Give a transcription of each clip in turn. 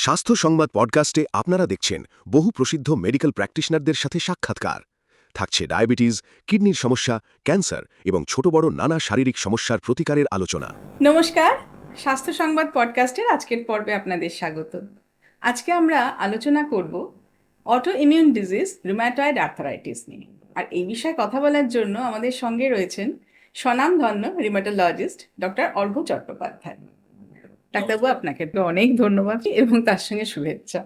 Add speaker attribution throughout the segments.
Speaker 1: স্বাস্থ্য সংবাদ পডকাস্টে আপনারা দেখছেন বহু প্রসিদ্ধ মেডিকেল প্র্যাকটিশনারদের সাথে সাক্ষাৎকার। থাকছে ডায়াবেটিস, কিডনির সমস্যা, ক্যান্সার এবং ছোট বড় নানা শারীরিক সমস্যার প্রতিকারের আলোচনা।
Speaker 2: নমস্কার, স্বাস্থ্য সংবাদ পডকাস্টের আজকের পর্বে আপনাদের স্বাগত। আজকে আমরা আলোচনা করব অটো ইমিউন ডিজিজ রুম্যাটয়েড আর্থারাইটিস নিয়ে। আর এই বিষয়ে কথা বলার জন্য আমাদের সঙ্গে রয়েছেন স্বনামধন্য রিমাটোলজিস্ট ডক্টর অর্ঘ্য চট্টোপাধ্যায়। ডাক্তারবাবু, আপনাকে তো অনেক ধন্যবাদ এবং তার সঙ্গে শুভেচ্ছা।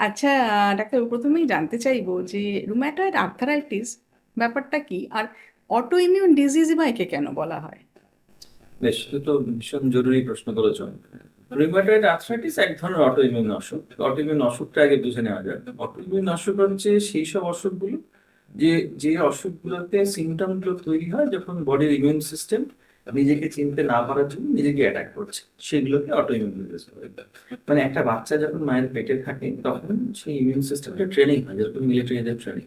Speaker 2: আচ্ছা ডাক্তারবাবু, প্রথমেই জানতে চাইবো যে রুম্যাটয়েড আর্থারাইটিস ব্যাপারটা কি, আর অটো ইমিউন ডিজিজই বা একে কেন বলা হয়?
Speaker 3: বেশ, তো ভীষণ জরুরি প্রশ্ন করেছ। রুমেটয়েড আর্থ্রাইটিস এক ধরনের অটোইমিউন অসুখ। অটোইমিউন অসুখটা আগে বুঝে নেওয়া যায়। অটোইমিউন অসুখ হচ্ছে সেই সব অসুখগুলো যে অসুখগুলোতে সিমটম গুলো তৈরি হয় যখন বডির ইমিউন সিস্টেম নিজেকে চিনতে না পারার জন্য নিজেকে অ্যাটাক করছে, সেগুলোকে অটোইমিউন ডিজিজ বলে। মানে একটা বাচ্চা যখন মায়ের পেটে থাকে তখন সেই ইমিউন সিস্টেমটা ট্রেনিং হয়, যেরকম মিলিটারিদের ট্রেনিং,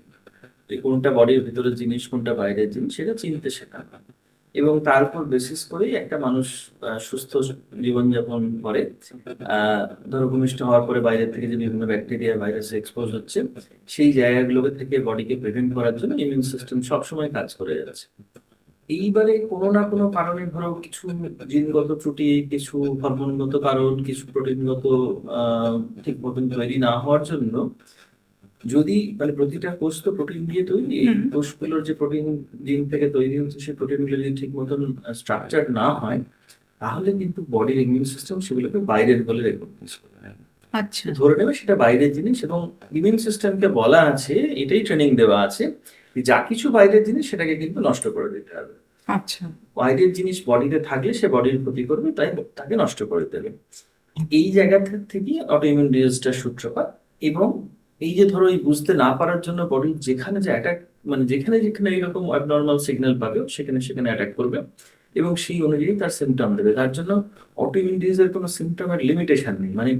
Speaker 3: যে কোনটা বডির ভিতরের জিনিস কোনটা বাইরের জিনিস সেটা চিনতে শেখানো হয়। এবং তারপর বেসিস করেই একটা মানুষ সুস্থ জীবনযাপন করে। ধরো ভূমিষ্ঠ হওয়ার পরে বাইরের থেকে যে বিভিন্ন ব্যাকটেরিয়া ভাইরাসে এক্সপোজ হচ্ছে, সেই জায়গাগুলোকে থেকে বডিকে প্রিভেন্ট করার জন্য ইমিউন সিস্টেম সবসময় কাজ করে যাচ্ছে। এইবারে কোনো না কোনো কারণে, ধরো কিছু জিনগত ত্রুটি, কিছু হরমোনগত কারণ, কিছু প্রোটিনগত ঠিক মতন তৈরি না হওয়ার জন্য, যদি মানে প্রতিটা কোষ তো প্রোটিন দিয়ে তৈরি, এই কোষগুলোর যে প্রোটিন জিন থেকে তৈরি হচ্ছে সেই প্রোটিনগুলো যদি ঠিক মতন স্ট্রাকচার না হয়, তাহলে কিন্তু বডির ইমিউন সিস্টেম সেগুলোকে বাইরের বলে রেকগনাইজ করে।
Speaker 2: আচ্ছা
Speaker 3: ধরে নেবে সেটা বাইরের জিনিস, এবং ইমিউন সিস্টেমকে বলা আছে, এটাই ট্রেনিং দেওয়া আছে, যা কিছু বাইরের জিনিস সেটাকে কিন্তু নষ্ট করে দিতে হবে।
Speaker 2: আচ্ছা
Speaker 3: বাইরের জিনিস বডিতে থাকলে সে বডির ক্ষতি করবে, তাই তাকে নষ্ট করে দেবে। এই জায়গা থেকে অটোইমিউন ডিজিজটার সূত্রপাত। এবং এই যে ধরো এই বুঝতে না পারার জন্য বডি যেখানে যে অ্যাটাক, মানে যেখানে যেখানে এরকম অ্যাবনর্মাল সিগন্যাল পাবে সেখানে সেখানে অ্যাটাক করবে এবং সেই অনুযায়ী তার সিমটম দেবে। তার জন্য অটোইমিউন ডিজিজের কোনো সিমটমের লিমিটেশন নেই। মানে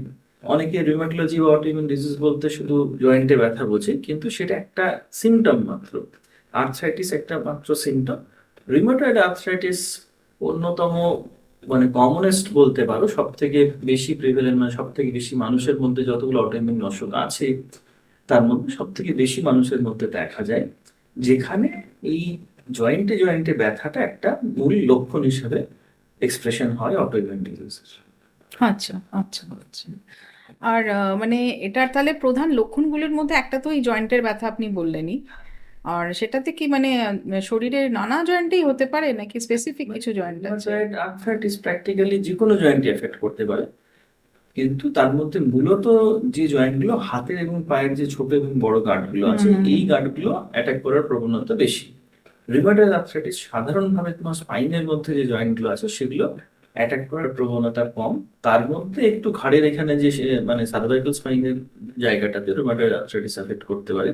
Speaker 3: অনেকে রিউমাটোলজি বা অটোইমিউন ডিজিজ বলতে শুধু জয়েন্টে ব্যথা বোঝে, কিন্তু সেটা একটা সিমটম মাত্র। আর্থ্রাইটিস একটা মাত্র সিমটম। রিউমাটয়েড আর্থ্রাইটিস অন্যতম, মানে কমনেস্ট বলতে পারো, সব থেকে বেশি প্রিভেলেন্ট, মানে সব থেকে বেশি মানুষের মধ্যে যতগুলো অটোইমিউন অসুখ আছে তার মধ্যে সব থেকে বেশি মানুষের মধ্যে দেখা যায়, যেখানে এই জয়েন্টে জয়েন্টে ব্যথাটা একটা মূল লক্ষণ হিসেবে এক্সপ্রেশন হয় অটোইমিউন ডিজিজের।
Speaker 2: আচ্ছা আচ্ছা আচ্ছা। আর মানে এটার তাহলে প্রধান লক্ষণগুলোর মধ্যে একটা তো এই জয়েন্টের ব্যথা আপনি বললেনই, আর সেটাতে কি মানে শরীরের নানা জয়েন্টেই হতে পারে নাকি স্পেসিফিক কিছু জয়েন্ট আছে?
Speaker 3: আর্থ্রাইটিস প্র্যাকটিক্যালি যে কোনো জয়েন্টে এফেক্ট করতে পারে, কিন্তু তার মধ্যে মূলত যে জয়েন্টগুলো হাতের এবং পায়ের যে ছোট এবং বড় গাঁটগুলো আছে, এই গাঁটগুলো অ্যাটাক করার প্রবণতা বেশি। রিউমাটয়েড আর্থ্রাইটিস সাধারণভাবে তোমার স্পাইনের মধ্যে যে জয়েন্টগুলো আছে সেগুলো অ্যাটাক করার প্রবণতা কম। তার মধ্যে একটু ঘাড়ের এখানে যে মানে সার্ভাইকাল স্পাইনের জায়গাটাতে রিউমাটয়েড আর্থ্রাইটিস এফেক্ট করতে পারে।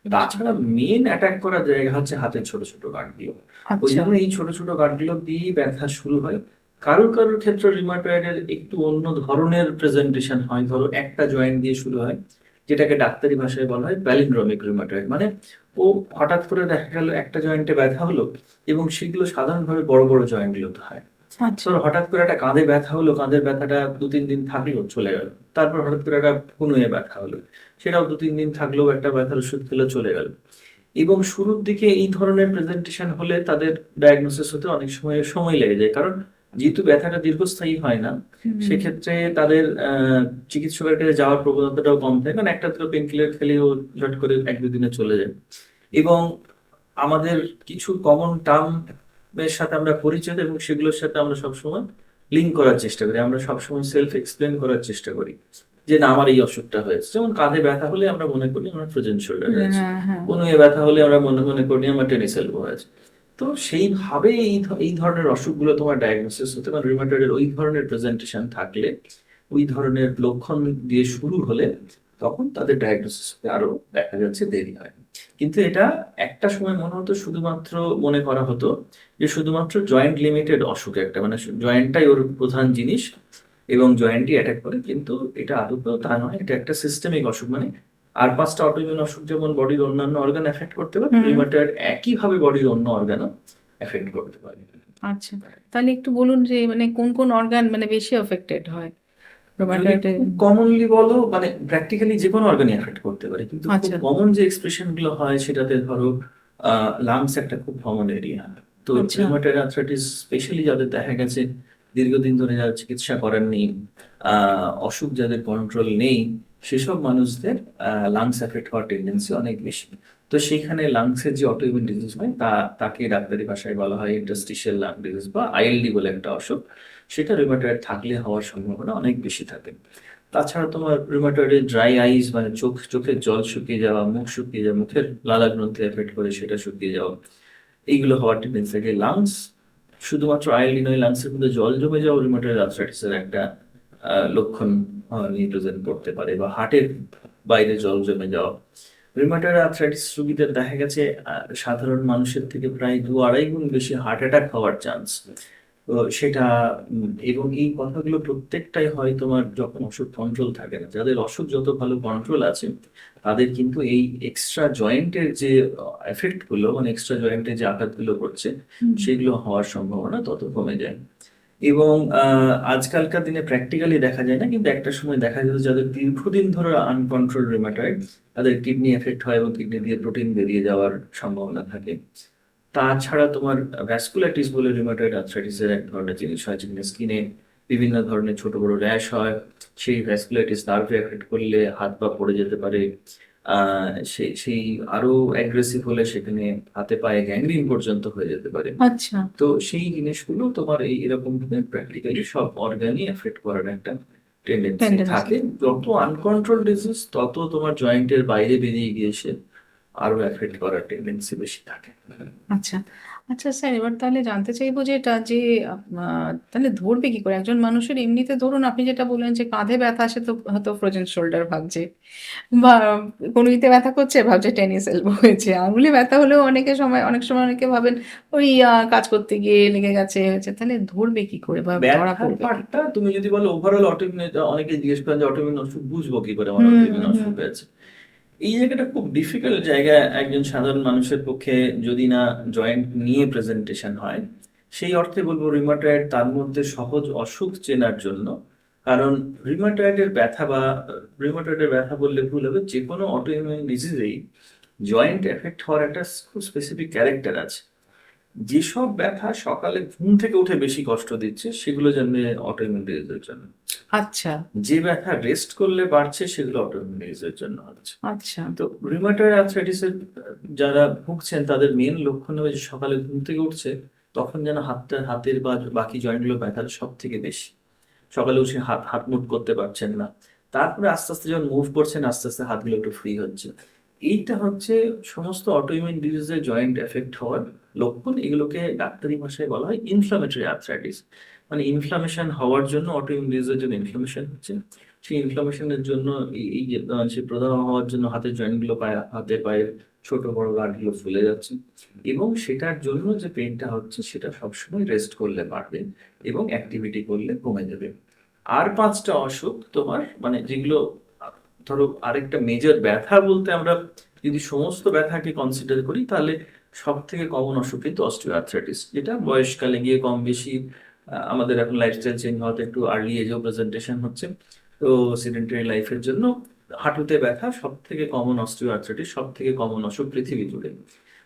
Speaker 3: তাছাড়া মেন অ্যাটাক করার জায়গা হচ্ছে হাতের ছোট ছোট গাঁটগুলো। ওই
Speaker 2: আচ্ছা
Speaker 3: জন্য এই ছোট ছোট গাঁটগুলো দিয়েই ব্যথা শুরু হয়। কারোর কারোর ক্ষেত্রে রিউমাটয়েডের একটু অন্য ধরনের প্রেজেন্টেশন হয়। ধরো একটা জয়েন্ট দিয়ে শুরু হয়, যেটাকে ডাক্তারি ভাষায় বলা হয় প্যালিন্ড্রোমিক রিউমাটয়েড। মানে ও হঠাৎ করে দেখা গেল একটা জয়েন্টে ব্যথা হলো, এবং সেগুলো সাধারণভাবে বড় বড় জয়েন্টগুলোতে হয়।
Speaker 2: আচ্ছা
Speaker 3: ধরো হঠাৎ করে একটা কাঁধে ব্যথা হলো, কাঁধের ব্যথাটা 2-3 দিন থাকলো, চলে গেল। তারপর হঠাৎ করে একটা কনুয়ে ব্যথা হলো, সেটাও 2-3 দিন থাকলেও, একটা ব্যথার ওষুধ খেলে চলে গেল। এবং শুরুর দিকে এই ধরনের প্রেজেন্টেশন হলে তাদের ডায়াগনোসিস হতে অনেক সময় সময় লেগে যায়, কারণ যেহেতু ব্যথাটা দীর্ঘস্থায়ী হয় না, সেক্ষেত্রে তাদের চিকিৎসকের কাছে যাওয়ার প্রবণতাটাও কম থাকে, কারণ একটা দুটো পেন কিলার খেলেও ঝট করে 1-2 দিনে চলে যায়। এবং আমাদের কিছু কমন টার্ম এর সাথে আমরা পরিচিত, এবং সেগুলোর সাথে আমরা সবসময় লিঙ্ক করার চেষ্টা করি। আমরা সবসময় সেলফ এক্সপ্লেন করার চেষ্টা করি যে না, আমার এই অসুখটা হয়েছে। যেমন কাঁধে ব্যথা হলে আমরা মনে করি আমার ফ্রোজেন শোল্ডার হয়েছে,
Speaker 2: হ্যাঁ হ্যাঁ
Speaker 3: কনুয়ে ব্যথা হলে আমরা মনে মনে করি আমার টেনিস এলবো হয়েছে। তো সেইভাবে এই ধরনের অসুখগুলো তোমার ডায়াগনোসিস হতে, মানে রিউমাটয়েডের ওই ধরনের প্রেজেন্টেশন থাকলে, ওই ধরনের লক্ষণ দিয়ে শুরু হলে, তখন তাদের ডায়াগনোসিস হতে আরো দেখা যাচ্ছে দেরি হয়। কিন্তু এটা একটা সময় মনে হতো, শুধুমাত্র মনে করা হতো যে শুধুমাত্র জয়েন্ট লিমিটেড অসুখ একটা, মানে জয়েন্টটাই ওর প্রধান জিনিস এবং জয়েন্টই অ্যাটাক করে। কিন্তু এটা আদৌ তা নয়, এটা একটা সিস্টেমিক অসুখ। মানে আর 5টা অটোইমিউন অসুখ যেমন বডির অন্যান্য অর্গান এফেক্ট করতে পারে, রিউমাটয়েড একইভাবে বডির অন্য অর্গানও এফেক্ট করতে পারে।
Speaker 2: আচ্ছা, তাহলে একটু বলুন যে মানে কোন কোন অর্গান মানে বেশি এফেক্টেড হয়? রুমাটয়েড
Speaker 3: কমনলি বলো মানে প্র্যাকটিক্যালি যে কোনো অর্গানই এফেক্ট করতে পারে, কিন্তু খুব
Speaker 2: আচ্ছা।
Speaker 3: কমন যে এক্সপ্রেশন গুলো হয় সেটাতে ধরো লাংস একটা খুব কমন এরিয়া। তো
Speaker 2: আচ্ছা।
Speaker 3: রিউমাটয়েড আর্থ্রাইটিস স্পেশালি যাদের দেখা গেছে দীর্ঘদিন ধরে যারা চিকিৎসা করেননি, অসুখ যাদের কন্ট্রোল নেই, সেসব মানুষদের লাংস এফেক্ট হওয়ার টেন্ডেন্সি অনেক বেশি। তো সেইখানে লাংসের যে অটোইমিউন ডিজিজ হয় তাকে ডাক্তারি ভাষায় বলা হয় ইন্টারস্টিশিয়াল লাং ডিজিজ বা আইএলডি বলে একটা অসুখ। সেটা রিউমাটয়েড থাকলে হওয়ার সম্ভাবনা অনেক বেশি থাকে। তাছাড়া তোমার রিউমাটয়েডের ড্রাই আইজ মানে চোখের জল শুকিয়ে যাওয়া, মুখ শুকিয়ে যাওয়া, মুখের লালা গ্রন্থি এফেক্ট করে সেটা শুকিয়ে যাওয়া, এইগুলো হওয়ার টেন্ডেন্সি থাকে। লাংস শুধুমাত্র আইএলডি নয়, লাংসের মধ্যে জল জমে যাওয়া রিউমাটয়েড আর্থ্রাইটিসের একটা লক্ষণ রিপ্রেজেন্ট করতে পারে, বা হার্টের বাইরে জল জমে যাওয়া। রিউমাটয়েড আর্থ্রাইটিস রোগীদের দেখা গেছে সাধারণ মানুষের থেকে প্রায় 2-2.5 গুণ বেশি হার্ট অ্যাটাক হওয়ার চান্স। তো সেটা এবং এই কথাগুলো প্রত্যেকটাই হয় তোমার যখন অসুখ কন্ট্রোল থাকে না। যাদের অসুখ যত ভালো কন্ট্রোল আছে তাদের কিন্তু এই এক্সট্রা জয়েন্টের যে এফেক্ট গুলো মানে এক্সট্রা জয়েন্টের যে আঘাতগুলো করছে সেগুলো হওয়ার সম্ভাবনা তত কমে যায়। এবং আজকালকার দিনে প্র্যাকটিক্যালি দেখা যায় না, কিন্তু একটা সময় দেখা যেত যাদের দীর্ঘদিন ধরে আনকন্ট্রোল রিউমাটয়েড, তাদের কিডনি এফেক্ট হয় এবং কিডনি দিয়ে প্রোটিন বেরিয়ে যাওয়ার সম্ভাবনা থাকে। তাছাড়া তোমার ভ্যাসকুলাইটিস বলে রিউমাটয়েড আর্থ্রাইটিসের এক ধরনের জিনিস হয়, যেখানে স্কিনে বিভিন্ন ধরনের ছোট বড় র্যাশ হয়। সেই ভ্যাসকুলাইটিস নার্ভে এফেক্ট করলে হাত পা পড়ে যেতে পারে। সেই আরো অ্যাগ্রেসিভ হলে সেখানে হাতে পায়ে গ্যাংগ্রিন পর্যন্ত হয়ে যেতে পারে।
Speaker 2: আচ্ছা।
Speaker 3: তো সেই জিনিসগুলো তোমার এরকম ভাবে প্র্যাকটিক্যালি সব অর্গানই এফেক্ট করার একটা টেন্ডেন্সি
Speaker 2: Tendency।
Speaker 3: থাকে। যত আনকন্ট্রোল ডিজিজ তত তোমার জয়েন্টের বাইরে বেরিয়ে গিয়ে সে আরো এফেক্ট করার টেন্ডেন্সি বেশি থাকে।
Speaker 2: আচ্ছা। আচ্ছা স্যার, এবার তাহলে জানতে চাইবো যে এটা যে তাহলে ধরবে কি করে একজন মানুষের? এমনিতে ধরুন আপনি যেটা বললেন যে কাঁধে ব্যথা আসে তো হয়তো ফ্রোজেন শোল্ডার ভাবছে, বা কনুইতে ব্যথা করছে ভাবছে টেনিস এলবো হয়েছে, আঙুলে ব্যথা হলেও অনেক সময় অনেকে ভাবেন ওই কাজ করতে গিয়ে লেগে গেছে হয়েছে। তাহলে ধরবে কি করে বা ধরা
Speaker 3: ব্যথার
Speaker 2: পড়বে কি?
Speaker 3: পার্টটা তুমি যদি বলো ওভারঅল অটোইমিউন, অনেকে জিজ্ঞেস করেন যে অটোইমিউন অসুখ বুঝবো কি করে, আমার
Speaker 2: হুম
Speaker 3: অটোইমিউন
Speaker 2: হুম
Speaker 3: অসুখ
Speaker 2: হুম।
Speaker 3: হয়েছে। এই জায়গাটা খুব ডিফিকাল্ট জায়গা একজন সাধারণ মানুষের পক্ষে, যদি না জয়েন্ট নিয়ে প্রেজেন্টেশন হয়। সেই অর্থে বলবো রিউমাটয়েড তার মধ্যে সহজ অসুখ চেনার জন্য। কারণ রিউমাটয়েডের ব্যথা বললে ভুল হবে, যে কোনো অটোইমিউন ডিজিজেই জয়েন্ট এফেক্ট হওয়ার একটা খুব স্পেসিফিক ক্যারেক্টার আছে। যেসব ব্যথা সকালে ঘুম থেকে উঠে বেশি কষ্ট দিচ্ছে সেগুলো জন্য অটোইমিউন ডিজিজের জন্য।
Speaker 2: আচ্ছা
Speaker 3: যে ব্যথা রেস্ট করলে বাড়ছে সেগুলো অটোইমিউন ডিজিজের জন্য হচ্ছে।
Speaker 2: আচ্ছা।
Speaker 3: তো রিউমাটয়েড আর্থ্রাইটিসের যারা ভুগছেন তাদের মেন লক্ষণ হবে যে সকালে ঘুম থেকে উঠছে তখন যেন হাতের বা বাকি জয়েন্টগুলো ব্যথাটা সব থেকে বেশি। সকালে উঠে হাত হাত মুট করতে পারছেন না, তারপরে আস্তে আস্তে যখন মুভ করছেন আস্তে আস্তে হাতগুলো একটু ফ্রি হচ্ছে। এইটা হচ্ছে সমস্ত অটোইমিউন ডিজিজের জয়েন্ট এফেক্ট হওয়ার লক্ষণ। এগুলোকে ডাক্তারি ভাষায় বলা হয় ইনফ্লামেটরি আর্থ্রাইটিস। মানে ইনফ্লামেশন হওয়ার জন্য, অটোইমিউন ডিজিজের জন্য ইনফ্লামেশন হচ্ছে, সেই ইনফ্লামেশনের জন্য এই যে সে প্রদাহ হওয়ার জন্য হাতের জয়েন্টগুলো হাতে পায়ের ছোট বড় গাঁটগুলো ফুলে যাচ্ছে, এবং সেটার জন্য যে পেইনটা হচ্ছে সেটা সবসময় রেস্ট করলে বাড়বে এবং অ্যাক্টিভিটি করলে কমে যাবে। আর 5টা অসুখ তোমার মানে যেগুলো ধরো আরেকটা মেজর ব্যথা বলতে আমরা যদি সমস্ত ব্যথাকে কনসিডার করি তাহলে সব থেকে কমন অসুখ কিন্তু অস্টিওআর্থ্রাইটিস, যেটা বয়সকালে গিয়ে কম বেশি আমাদের এখন লাইফস্টাইল চেঞ্জ হওয়াতে একটু আর্লি এজেও প্রেজেন্টেশন হচ্ছে। তো সিডেন্টারি লাইফের জন্য হাঁটুতে ব্যথা সব থেকে কমন অস্টিওআর্থ্রাইটিস, সব থেকে কমন অসুখ পৃথিবী জুড়ে।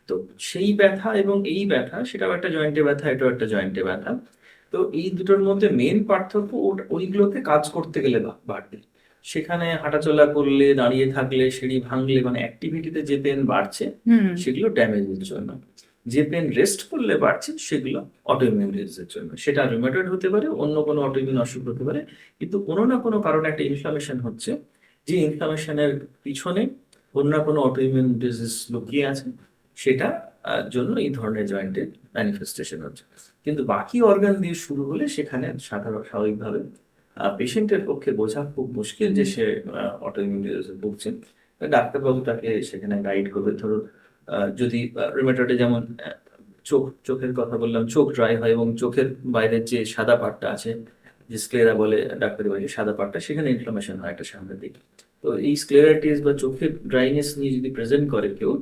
Speaker 3: তো সেই ব্যথা এবং এই ব্যথা, সেটাও একটা জয়েন্টে ব্যথা, এটাও একটা জয়েন্টে ব্যথা। তো এই দুটোর মধ্যে মেন পার্থক্য ওইগুলোতে কাজ করতে গেলে বাড়বে। সেখানে হাঁটাচলা করলে, দাঁড়িয়ে থাকলে, সিঁড়ি ভাঙলে মানে অ্যাক্টিভিটিতে যে পেন বাড়ছে
Speaker 2: হুম।
Speaker 3: সেগুলো ড্যামেজের জন্য। যে পেন রেস্ট করলে বাড়ছে সেগুলো অটোইমিউন ডিজিজের জন্য। সেটা রিউমাটয়েড হতে পারে, অন্য কোনো অটোইমিউন অসুখ হতে পারে, কিন্তু কোনো না কোনো কারণে একটা ইনফ্লামেশন হচ্ছে, যে ইনফ্লামেশনের পিছনে কোনো না কোনো অটোইমিউন ডিজিজ লুকিয়ে আছে, সেটা জন্য এই ধরনের জয়েন্টের ম্যানিফেস্টেশন হচ্ছে। কিন্তু বাকি অর্গান দিয়ে শুরু হলে সেখানে স্বাভাবিকভাবে পেশেন্টের পক্ষে বোঝা খুব মুশকিল যে সে অটোইমিউন ডিজিজে ভুগছেন। ডাক্তারবাবু তাকে সেখানে গাইড করবে। ধরুন যদি রিউমাটয়েডে যেমন চোখের কথা বললাম, চোখ ড্রাই হয় এবং চোখের বাইরের যে সাদা পার্টটা আছে, যে স্ক্লেরা বলে ডাক্তারি ভাষায়, সাদা পার্টটা, সেখানে ইনফ্লামেশন হয় একটা সাংঘাতিক। তো এই স্ক্লেরাইটিস বা চোখের ড্রাইনেস নিয়ে যদি প্রেজেন্ট করে কেউ,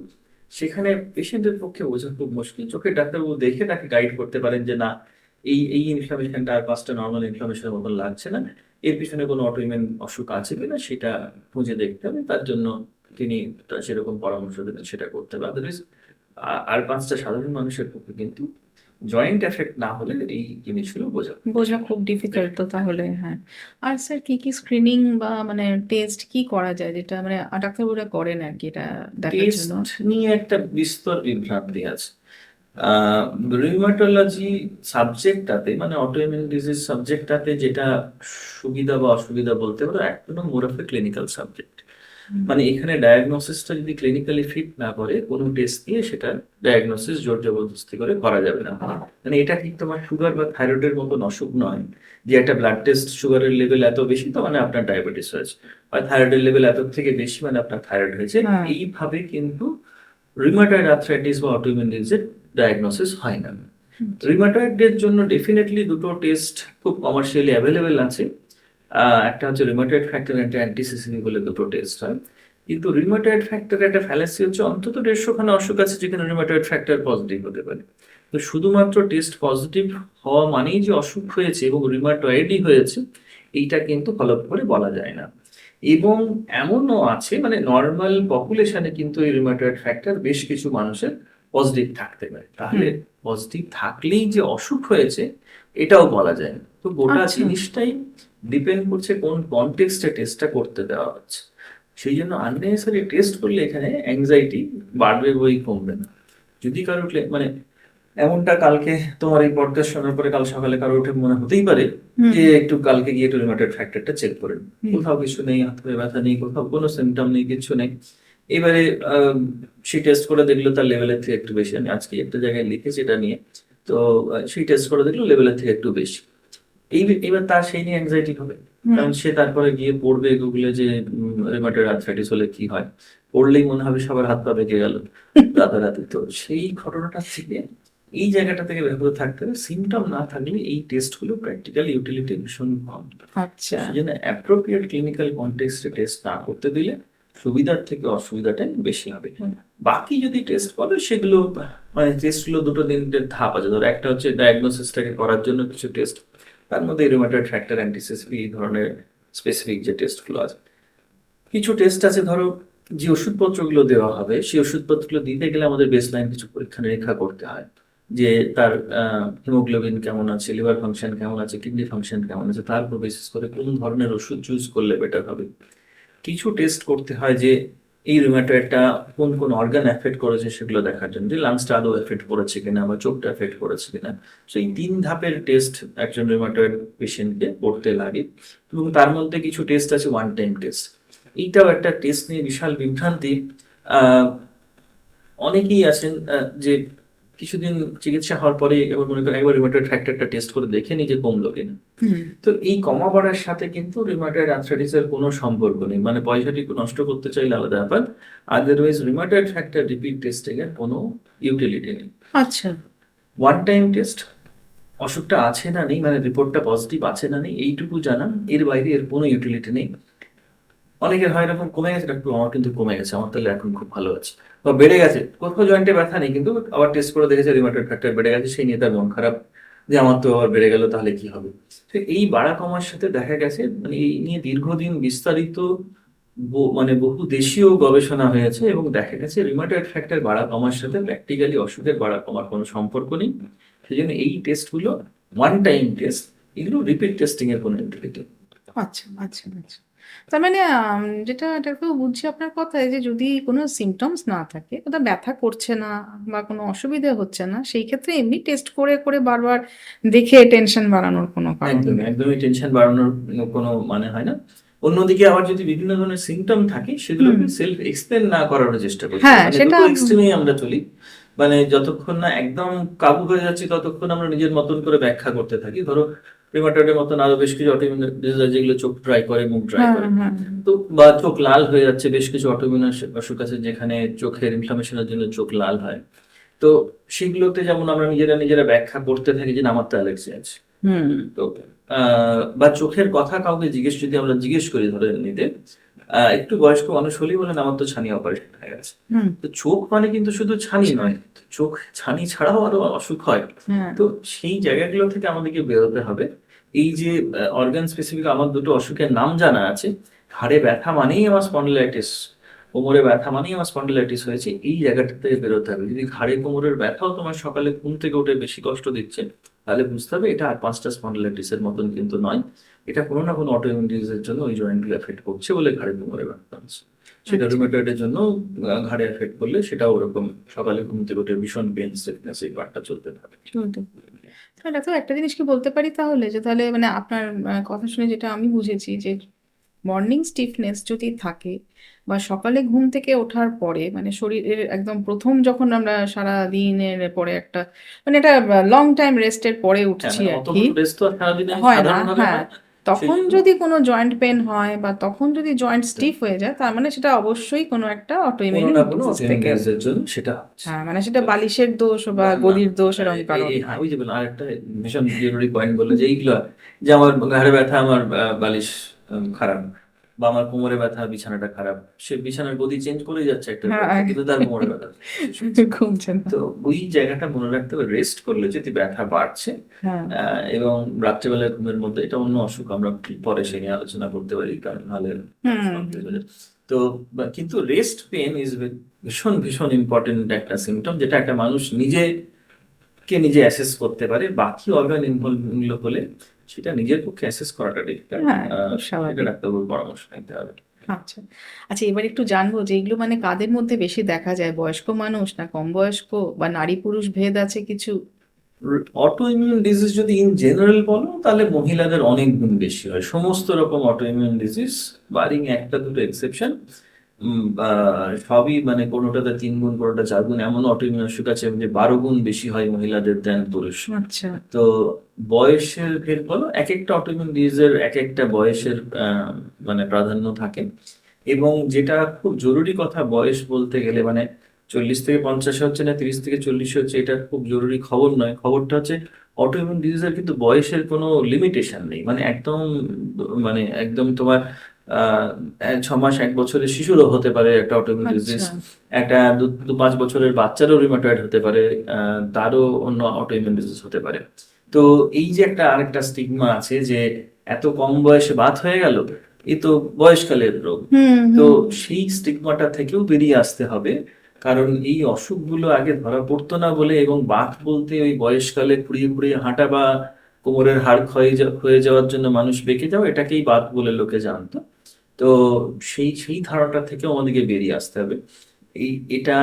Speaker 3: সেখানে পেশেন্টের পক্ষে বোঝা খুব মুশকিল। চোখের ডাক্তারবাবু দেখে তাকে গাইড করতে পারেন যে না, এই এই ইনফ্লামেশনটা আর 5টা নর্মাল ইনফ্লামেশনের মতন লাগছে না, এর পিছনে কোনো অটোইমিউন অসুখ আছে কিনা সেটা খুঁজে দেখতে হবে, তার জন্য তিনি সেরকম পরামর্শ দেবেন, সেটা করতে হবে। আদারওয়াইজ আর 5টা সাধারণ মানুষের পক্ষে কিন্তু জয়েন্ট এফেক্ট না হলে এই জিনিসগুলো বোঝা
Speaker 2: বোঝা খুব ডিফিকাল্ট তো তাহলে। হ্যাঁ, আর স্যার কি কি স্ক্রিনিং বা মানে টেস্ট কি করা যায় যেটা মানে ডাক্তারবাবুরা করেন আর কি এটা দেখার জন্য?
Speaker 3: টেস্ট নিয়ে একটা বিস্তর বিভ্রান্তি আছে। রিউমাটোলজি সাবজেক্টটাতে মানে অটোইমিউন ডিজিজ সাবজেক্টটাতে যেটা সুবিধা বা অসুবিধা বলতে পারো, একটা more of a clinical subject. মানে এখানে ডায়াগনোসিসটা যদি ক্লিনিক্যালি ফিট না করে কোনো টেস্ট দিয়ে সেটা ডায়াগনোসিস জোর জবরদস্তি করে করা যাবে না। মানে এটা ঠিক তোমার সুগার বা থাইরয়েডের মতন অসুখ নয় যে একটা ব্লাড টেস্ট সুগারের লেভেল এত বেশি তো মানে আপনার ডায়াবেটিস হয়েছে, আর থাইরয়েডের লেভেল এত থেকে বেশি মানে আপনার থাইরয়েড হয়েছে।
Speaker 2: হ্যাঁ।
Speaker 3: এইভাবে কিন্তু রিউমাটয়েড আর্থ্রাইটিস বা অটোইমিউন ডিজিজের ডায়াগনোসিস হয় না। রিউমাটয়েডের জন্য ডেফিনেটলি দুটো টেস্ট খুব কমার্শিয়ালি অ্যাভেলেবেল আছে। একটা হচ্ছে রিউমাটয়েড ফ্যাক্টর, একটা অ্যান্টিসিসিবি বলে দুটো টেস্ট হয়। কিন্তু রিউমাটয়েড ফ্যাক্টর একটা ফ্যালাসি হচ্ছে অন্তত 150খানা অসুখ আছে যেখানে রিউমাটয়েড ফ্যাক্টর পজিটিভ হতে পারে। তো শুধুমাত্র টেস্ট পজিটিভ হওয়া মানেই যে অসুখ হয়েছে এবং রিউমাটয়েডই হয়েছে এইটা কিন্তু ফলো করে বলা যায় না। এবং এমনও আছে মানে নর্মাল পপুলেশনে কিন্তু এই রিউমাটয়েড ফ্যাক্টর বেশ কিছু মানুষের পজিটিভ থাকতে পারে, তাহলে পজিটিভ থাকলেই যে অসুখ হয়েছে এটাও বলা যায় না। তো গোটা
Speaker 2: আচ্ছা।
Speaker 3: জিনিসটাই ডিপেন্ড করছে কোন কনটেক্সটে টেস্টটা করতে দেওয়া হচ্ছে। সেই জন্য আননেসেসারি টেস্ট করলে এখানে অ্যাংজাইটি বাড়বে বই কমবে না। যদি কারো মানে এমনটা কালকে তোমার এই পডকাস্ট শোনার পরে কাল সকালে কারো উঠে মনে হতেই পারে যে একটু কালকে গিয়ে একটু রিউমাটয়েড ফ্যাক্টরটা চেক করে নিই। কোথাও কিছু নেই, হাতে ব্যথা নেই, কোথাও কোনো সিমটম নেই, কিছু নেই। এবারে সেই টেস্ট করে দেখলো তার লেভেলের থেকে একটু বেশি। আমি আজকে একটা জায়গায় লিখেছি এটা নিয়ে, তো সেই টেস্ট করে দেখলো লেভেলের থেকে একটু বেশি। এবার তার সেই নিয়ে অ্যাংজাইটি হবে, কারণ সে তারপরে গিয়ে পড়বে গুগলে যে রিউমাটয়েড আর্থ্রাইটিস হলে কি হয়। পড়লেই মনে হবে সবার হাত পা বেঁকে গেল রাতারাতি। তো সেই ঘটনাটা থেকে এই জায়গাটা থেকে বের থাকতে হবে। সিমটম না থাকলে এই টেস্টগুলো প্র্যাকটিক্যাল ইউটিলিটি ভীষণ কম।
Speaker 2: আচ্ছা।
Speaker 3: সেই জন্য অ্যাপ্রোপ্রিয়েট ক্লিনিক্যাল কনটেক্সটে টেস্ট না করতে দিলে সুবিধার থেকে অসুবিধাটাই বেশি হবে। বাকি যদি টেস্ট করে সেগুলো মানে টেস্টগুলো দুটো তিনটে ধাপ আছে। ধরো একটা হচ্ছে ডায়াগনোসিসটাকে করার জন্য কিছু টেস্ট, তার মধ্যে রিউমাটয়েড ফ্যাক্টর, অ্যান্টিসিসিবি এই ধরনের স্পেসিফিক যে টেস্টগুলো আছে। কিছু টেস্ট আছে ধরো যে ওষুধপত্রগুলো দেওয়া হবে সেই ওষুধপত্রগুলো দিতে গেলে আমাদের বেসলাইন কিছু পরীক্ষা নিরীক্ষা করতে হয়, যে তার হিমোগ্লোবিন কেমন আছে, লিভার ফাংশন কেমন আছে, কিডনি ফাংশন কেমন আছে, তার উপর বেসিস করে কোন ধরনের ওষুধ চুজ করলে বেটার হবে। কিছু টেস্ট করতে হয় যে এই রিউমাটয়েডটা কোন কোন অর্গান এফেক্ট করেছে সেগুলো দেখার জন্য, যে লাংসটা আদৌ এফেক্ট করেছে কিনা বা চোখটা এফেক্ট করেছে কিনা। তো এই 3 ধাপের টেস্ট একজন রিউমাটয়েড পেশেন্টকে করতে লাগে। এবং তার মধ্যে কিছু টেস্ট আছে ওয়ান টাইম টেস্ট। এইটাও একটা টেস্ট নিয়ে বিশাল বিভ্রান্তি। অনেকেই আছেন যে কিছুদিন চিকিৎসা হওয়ার পরে এবার মনে করেন একবার রিউমাটয়েড ফ্যাক্টরটা টেস্ট করে দেখে নি যে কমলো কিনা। তো এই কমা বাড়ার সাথে কিন্তু রিউমাটয়েড আর্থ্রাইটিসের কোনো সম্পর্ক নেই, মানে পয়সাটিকে নষ্ট করতে চাইলে আলাদা ব্যাপার। Otherwise rheumatoid factor repeat testing এর কোনো ইউটিলিটি নেই।
Speaker 2: আচ্ছা।
Speaker 3: ওয়ান টাইম টেস্ট অসুখটা আছে না নেই মানে রিপোর্টটা পজিটিভ আছে না নেই এইটুকু জানা, এর বাইরে এর কোনো ইউটিলিটি নেই। অনেকের হয় এরকম কমে গেছে ডাক্তার, আমার কিন্তু কমে গেছে, আমার তাহলে এখন খুব ভালো আছে, বা বেড়ে গেছে, কোথাও জয়েন্টে ব্যথা নেই কিন্তু আবার টেস্ট করে দেখেছে রিউমাটয়েড ফ্যাক্টর বেড়ে গেছে, সেই নিয়ে তার মন খারাপ যে আমার তো আবার বেড়ে গেল তাহলে কি হবে। তো এই বাড়া কমার সাথে দেখা গেছে মানে এই নিয়ে দীর্ঘদিন বিস্তারিত মানে বহু দেশীয় গবেষণা হয়েছে এবং দেখা গেছে রিউমাটয়েড ফ্যাক্টর বাড়া কমার সাথে প্র্যাকটিক্যালি অসুখের বাড়া কমার কোনো সম্পর্ক নেই। সেই জন্য এই টেস্টগুলো ওয়ান টাইম টেস্ট, এগুলো রিপিট টেস্টিং এর কোনো ইউটিলিটি।
Speaker 2: আচ্ছা আচ্ছা আচ্ছা। তার মানে যেটা ডাক্তারবাবু বুঝছি আপনার কথায় যে যদি কোনো সিমটমস না থাকে, কোথাও ব্যথা করছে না বা কোনো অসুবিধা হচ্ছে না, সেই ক্ষেত্রে এমনি টেস্ট করে করে বারবার দেখে টেনশন বাড়ানোর কোনো কারণ
Speaker 3: একদমই
Speaker 2: নেই।
Speaker 3: একদমই টেনশন বাড়ানোর কোনো মানে হয় না। অন্যদিকে আবার যদি বিভিন্ন ধরনের সিমটম থাকে সেগুলোকে সেলফ এক্সপ্লেন না করার চেষ্টা করি,
Speaker 2: হ্যাঁ,
Speaker 3: মানে
Speaker 2: সেটা
Speaker 3: দুটো এক্সট্রিমেই আমরা চলি। মানে যতক্ষণ না একদম কাবু হয়ে যাচ্ছি ততক্ষণ আমরা নিজের মতন করে ব্যাখ্যা করতে থাকি। ধরো রিউমাটয়েডের মতন আরো বেশ কিছু অটোইমিউন ডিজিজ আছে যেগুলো চোখ ড্রাই করে, মুখ ড্রাই
Speaker 2: হ্যাঁ
Speaker 3: করে,
Speaker 2: হ্যাঁ
Speaker 3: তো বা চোখ লাল হয়ে যাচ্ছে। বেশ কিছু অটোইমিউন অসুখ আছে যেখানে চোখের ইনফ্লামেশনের জন্য চোখ লাল হয়। তো সেগুলোতে যেমন আমরা নিজেরা নিজেরা ব্যাখ্যা করতে থাকি যে না, আমার তো অ্যালার্জি আছে।
Speaker 2: হুম
Speaker 3: তো বা চোখের কথা কাউকে যদি আমরা জিজ্ঞেস করি, ধরে নিতে একটু বয়স্ক মানুষ হলেই বলেন আমার তো ছানি অপারেশন হয়ে গেছে।
Speaker 2: হুম
Speaker 3: তো চোখ মানে কিন্তু শুধু ছানি নয়, চোখ ছানি ছাড়াও আরো অসুখ হয়।
Speaker 2: হ্যাঁ
Speaker 3: তো সেই জায়গাগুলো থেকে আমাদেরকে বেরোতে হবে। এই যে অর্গান স্পেসিফিক আমার দুটো অসুখের নাম জানা আছে, ঘাড়ে ব্যথা মানেই আমার স্পন্ডিলাইটিস, কোমরে ব্যথা মানেই আমার স্পন্ডিলাইটিস হয়েছে, এই জায়গাটা থেকে বেরোতে হবে। যদি ঘাড়ে কোমরের ব্যথাও তোমার সকালে ঘুম থেকে উঠে বেশি কষ্ট দিচ্ছে, তাহলে বুঝতে হবে এটা আর 5টা স্পন্ডিলাইটিসের মতন কিন্তু নয়, এটা কোনো না কোনো অটোইমিউন ডিজিজের জন্য ওই জয়েন্টগুলো এফেক্ট করছে বলে ঘাড়ে কোমরে ব্যথা হচ্ছে। সেটা
Speaker 2: আচ্ছা।
Speaker 3: রুমেটয়েডের জন্য ঘাড়ে এফেক্ট করলে সেটাও ওরকম সকালে ঘুম থেকে উঠে ভীষণ পেন স্টিফনেস এই পার্টটা চলতে থাকে।
Speaker 2: শুনতে তাহলে ডাক্তার একটা জিনিস কি বলতে পারি তাহলে, যে তাহলে মানে আপনার কথা শুনে যেটা আমি বুঝেছি, যে মর্নিং স্টিফনেস যদি থাকে বা সকালে ঘুম থেকে ওঠার পরে মানে শরীরের একদম প্রথম যখন আমরা সারা দিনের পরে একটা মানে একটা লং টাইম রেস্টের পরে
Speaker 3: হ্যাঁ,
Speaker 2: উঠছি
Speaker 3: মানে
Speaker 2: আর
Speaker 3: অত
Speaker 2: কি,
Speaker 3: রেস্ট তো আর সারাদিনে
Speaker 2: হয় না,
Speaker 3: সাধারণভাবে
Speaker 2: হ্যাঁ,
Speaker 3: হয় না।
Speaker 2: তখন
Speaker 3: সেই জন্য
Speaker 2: যদি কোনো জয়েন্ট পেন হয় বা তখন যদি জয়েন্ট স্টিফ হয়ে যায়, তার মানে সেটা অবশ্যই কোনো একটা
Speaker 3: কোনো
Speaker 2: অটোইমিউন
Speaker 3: না কোনো
Speaker 2: ডিজিজ
Speaker 3: অটোইমিউন
Speaker 2: থেকে,
Speaker 3: ডিজিজের জন্য সেটা হচ্ছে।
Speaker 2: হ্যাঁ মানে সেটা বালিশের দোষ বা
Speaker 3: না,
Speaker 2: গদির দোষ এরকম কারণ
Speaker 3: হ্যাঁ, ওই যে বললাম, আরেকটা ভীষণ জরুরি পয়েন্ট বললে যে এইগুলো, যে আমার ঘাড়ে ব্যথা, আমার বালিশ খারাপ, বা আমার কোমরে ব্যথা, বিছানাটা খারাপ, সে বিছানার গদি চেঞ্জ করে যাচ্ছে একটা
Speaker 2: হ্যাঁ
Speaker 3: কিন্তু তার কোমরে ব্যথা শেষ হচ্ছে না।
Speaker 2: ঘুমছে না,
Speaker 3: তো ওই জায়গাটা মনে রাখতে হবে, রেস্ট করলে যদি ব্যথা বাড়ছে
Speaker 2: হ্যাঁ
Speaker 3: এবং রাত্রেবেলায় ঘুমের মধ্যে, এটা অন্য অসুখ, আমরা পরে সে নিয়ে আলোচনা করতে পারি, কারণ নাহলে
Speaker 2: হুম
Speaker 3: তো কিন্তু রেস্ট পেন ইজ ভীষণ ভীষণ ইম্পর্টেন্ট একটা সিমটম, যেটা একটা মানুষ নিজে অ্যাসেস করতে পারে। বাকি অর্গান ইনভলভ হলে সেটা নিজের পক্ষে অ্যাসেস করাটা ডিফিকাল্ট,
Speaker 2: হ্যাঁ খুব
Speaker 3: এটা
Speaker 2: স্বাভাবিক।
Speaker 3: ডাক্তারবাবুর পরামর্শ নিতে হবে।
Speaker 2: আচ্ছা আচ্ছা, এবার একটু জানবো যে এগুলো মানে কাদের মধ্যে বেশি দেখা যায়, বয়স্ক মানুষ না কম বয়স্ক, বা নারী পুরুষ ভেদ আছে কিছু?
Speaker 3: অটো ইমিউন ডিজিজ যদি ইন জেনারেল বলো, তাহলে মহিলাদের অনেক গুণ বেশি হয় সমস্ত রকম অটো ইমিউন ডিজিজ, বারিং একটা দুটো এক্সেপশন। সবই মানে কোনোটাতে 3 গুণ, কোনোটা 4 গুণ, এমন অটো ইমিউন অসুখ আছে যে 12 গুণ বেশি হয় মহিলাদের দেন পুরুষ।
Speaker 2: আচ্ছা
Speaker 3: তো বয়সের ভেদ বলো, এক একটা অটোইমিউন ডিজিজের এক একটা বয়সের মানে প্রাধান্য থাকে। এবং যেটা খুব জরুরি কথা বয়স বলতে গেলে, মানে 40 থেকে 50 হচ্ছে না 30 থেকে 40 হচ্ছে, এটা খুব জরুরি খবর নয়। খবরটা হচ্ছে অটোইমিউন ডিজিজের কিন্তু বয়সের কোনো লিমিটেশন নেই, মানে একদম, মানে একদম তোমার 6 মাস 1 বছরের শিশুরও হতে পারে একটা অটোইমিউন ডিজিজ,
Speaker 2: আচ্ছা
Speaker 3: একটা 2-5 বছরের বাচ্চারও রিউমাটয়েড হতে পারে, তারও অন্য অটোইমিউন ডিজিজ হতে পারে। তো এই যে একটা আরেকটা স্টিগমা আছে যে এত কম বয়সে বাত হয়ে গেল, এ তো বয়সকালের রোগ।
Speaker 2: হুম
Speaker 3: তো
Speaker 2: হুম
Speaker 3: সেই স্টিগমাটা থেকেও বেরিয়ে আসতে হবে, কারণ এই অসুখগুলো আগে ধরা পড়তো না বলে, এবং বাত বলতে ওই বয়সকালে খুঁড়িয়ে খুঁড়িয়ে হাঁটা বা কোমরের হাড় ক্ষয়ে যাওয়ার জন্য মানুষ বেঁকে যাওয়া, এটাকেই বাত বলে লোকে জানতো। তো সেই সেই ধারণাটা থেকেও আমাদেরকে বেরিয়ে আসতে হবে। এটা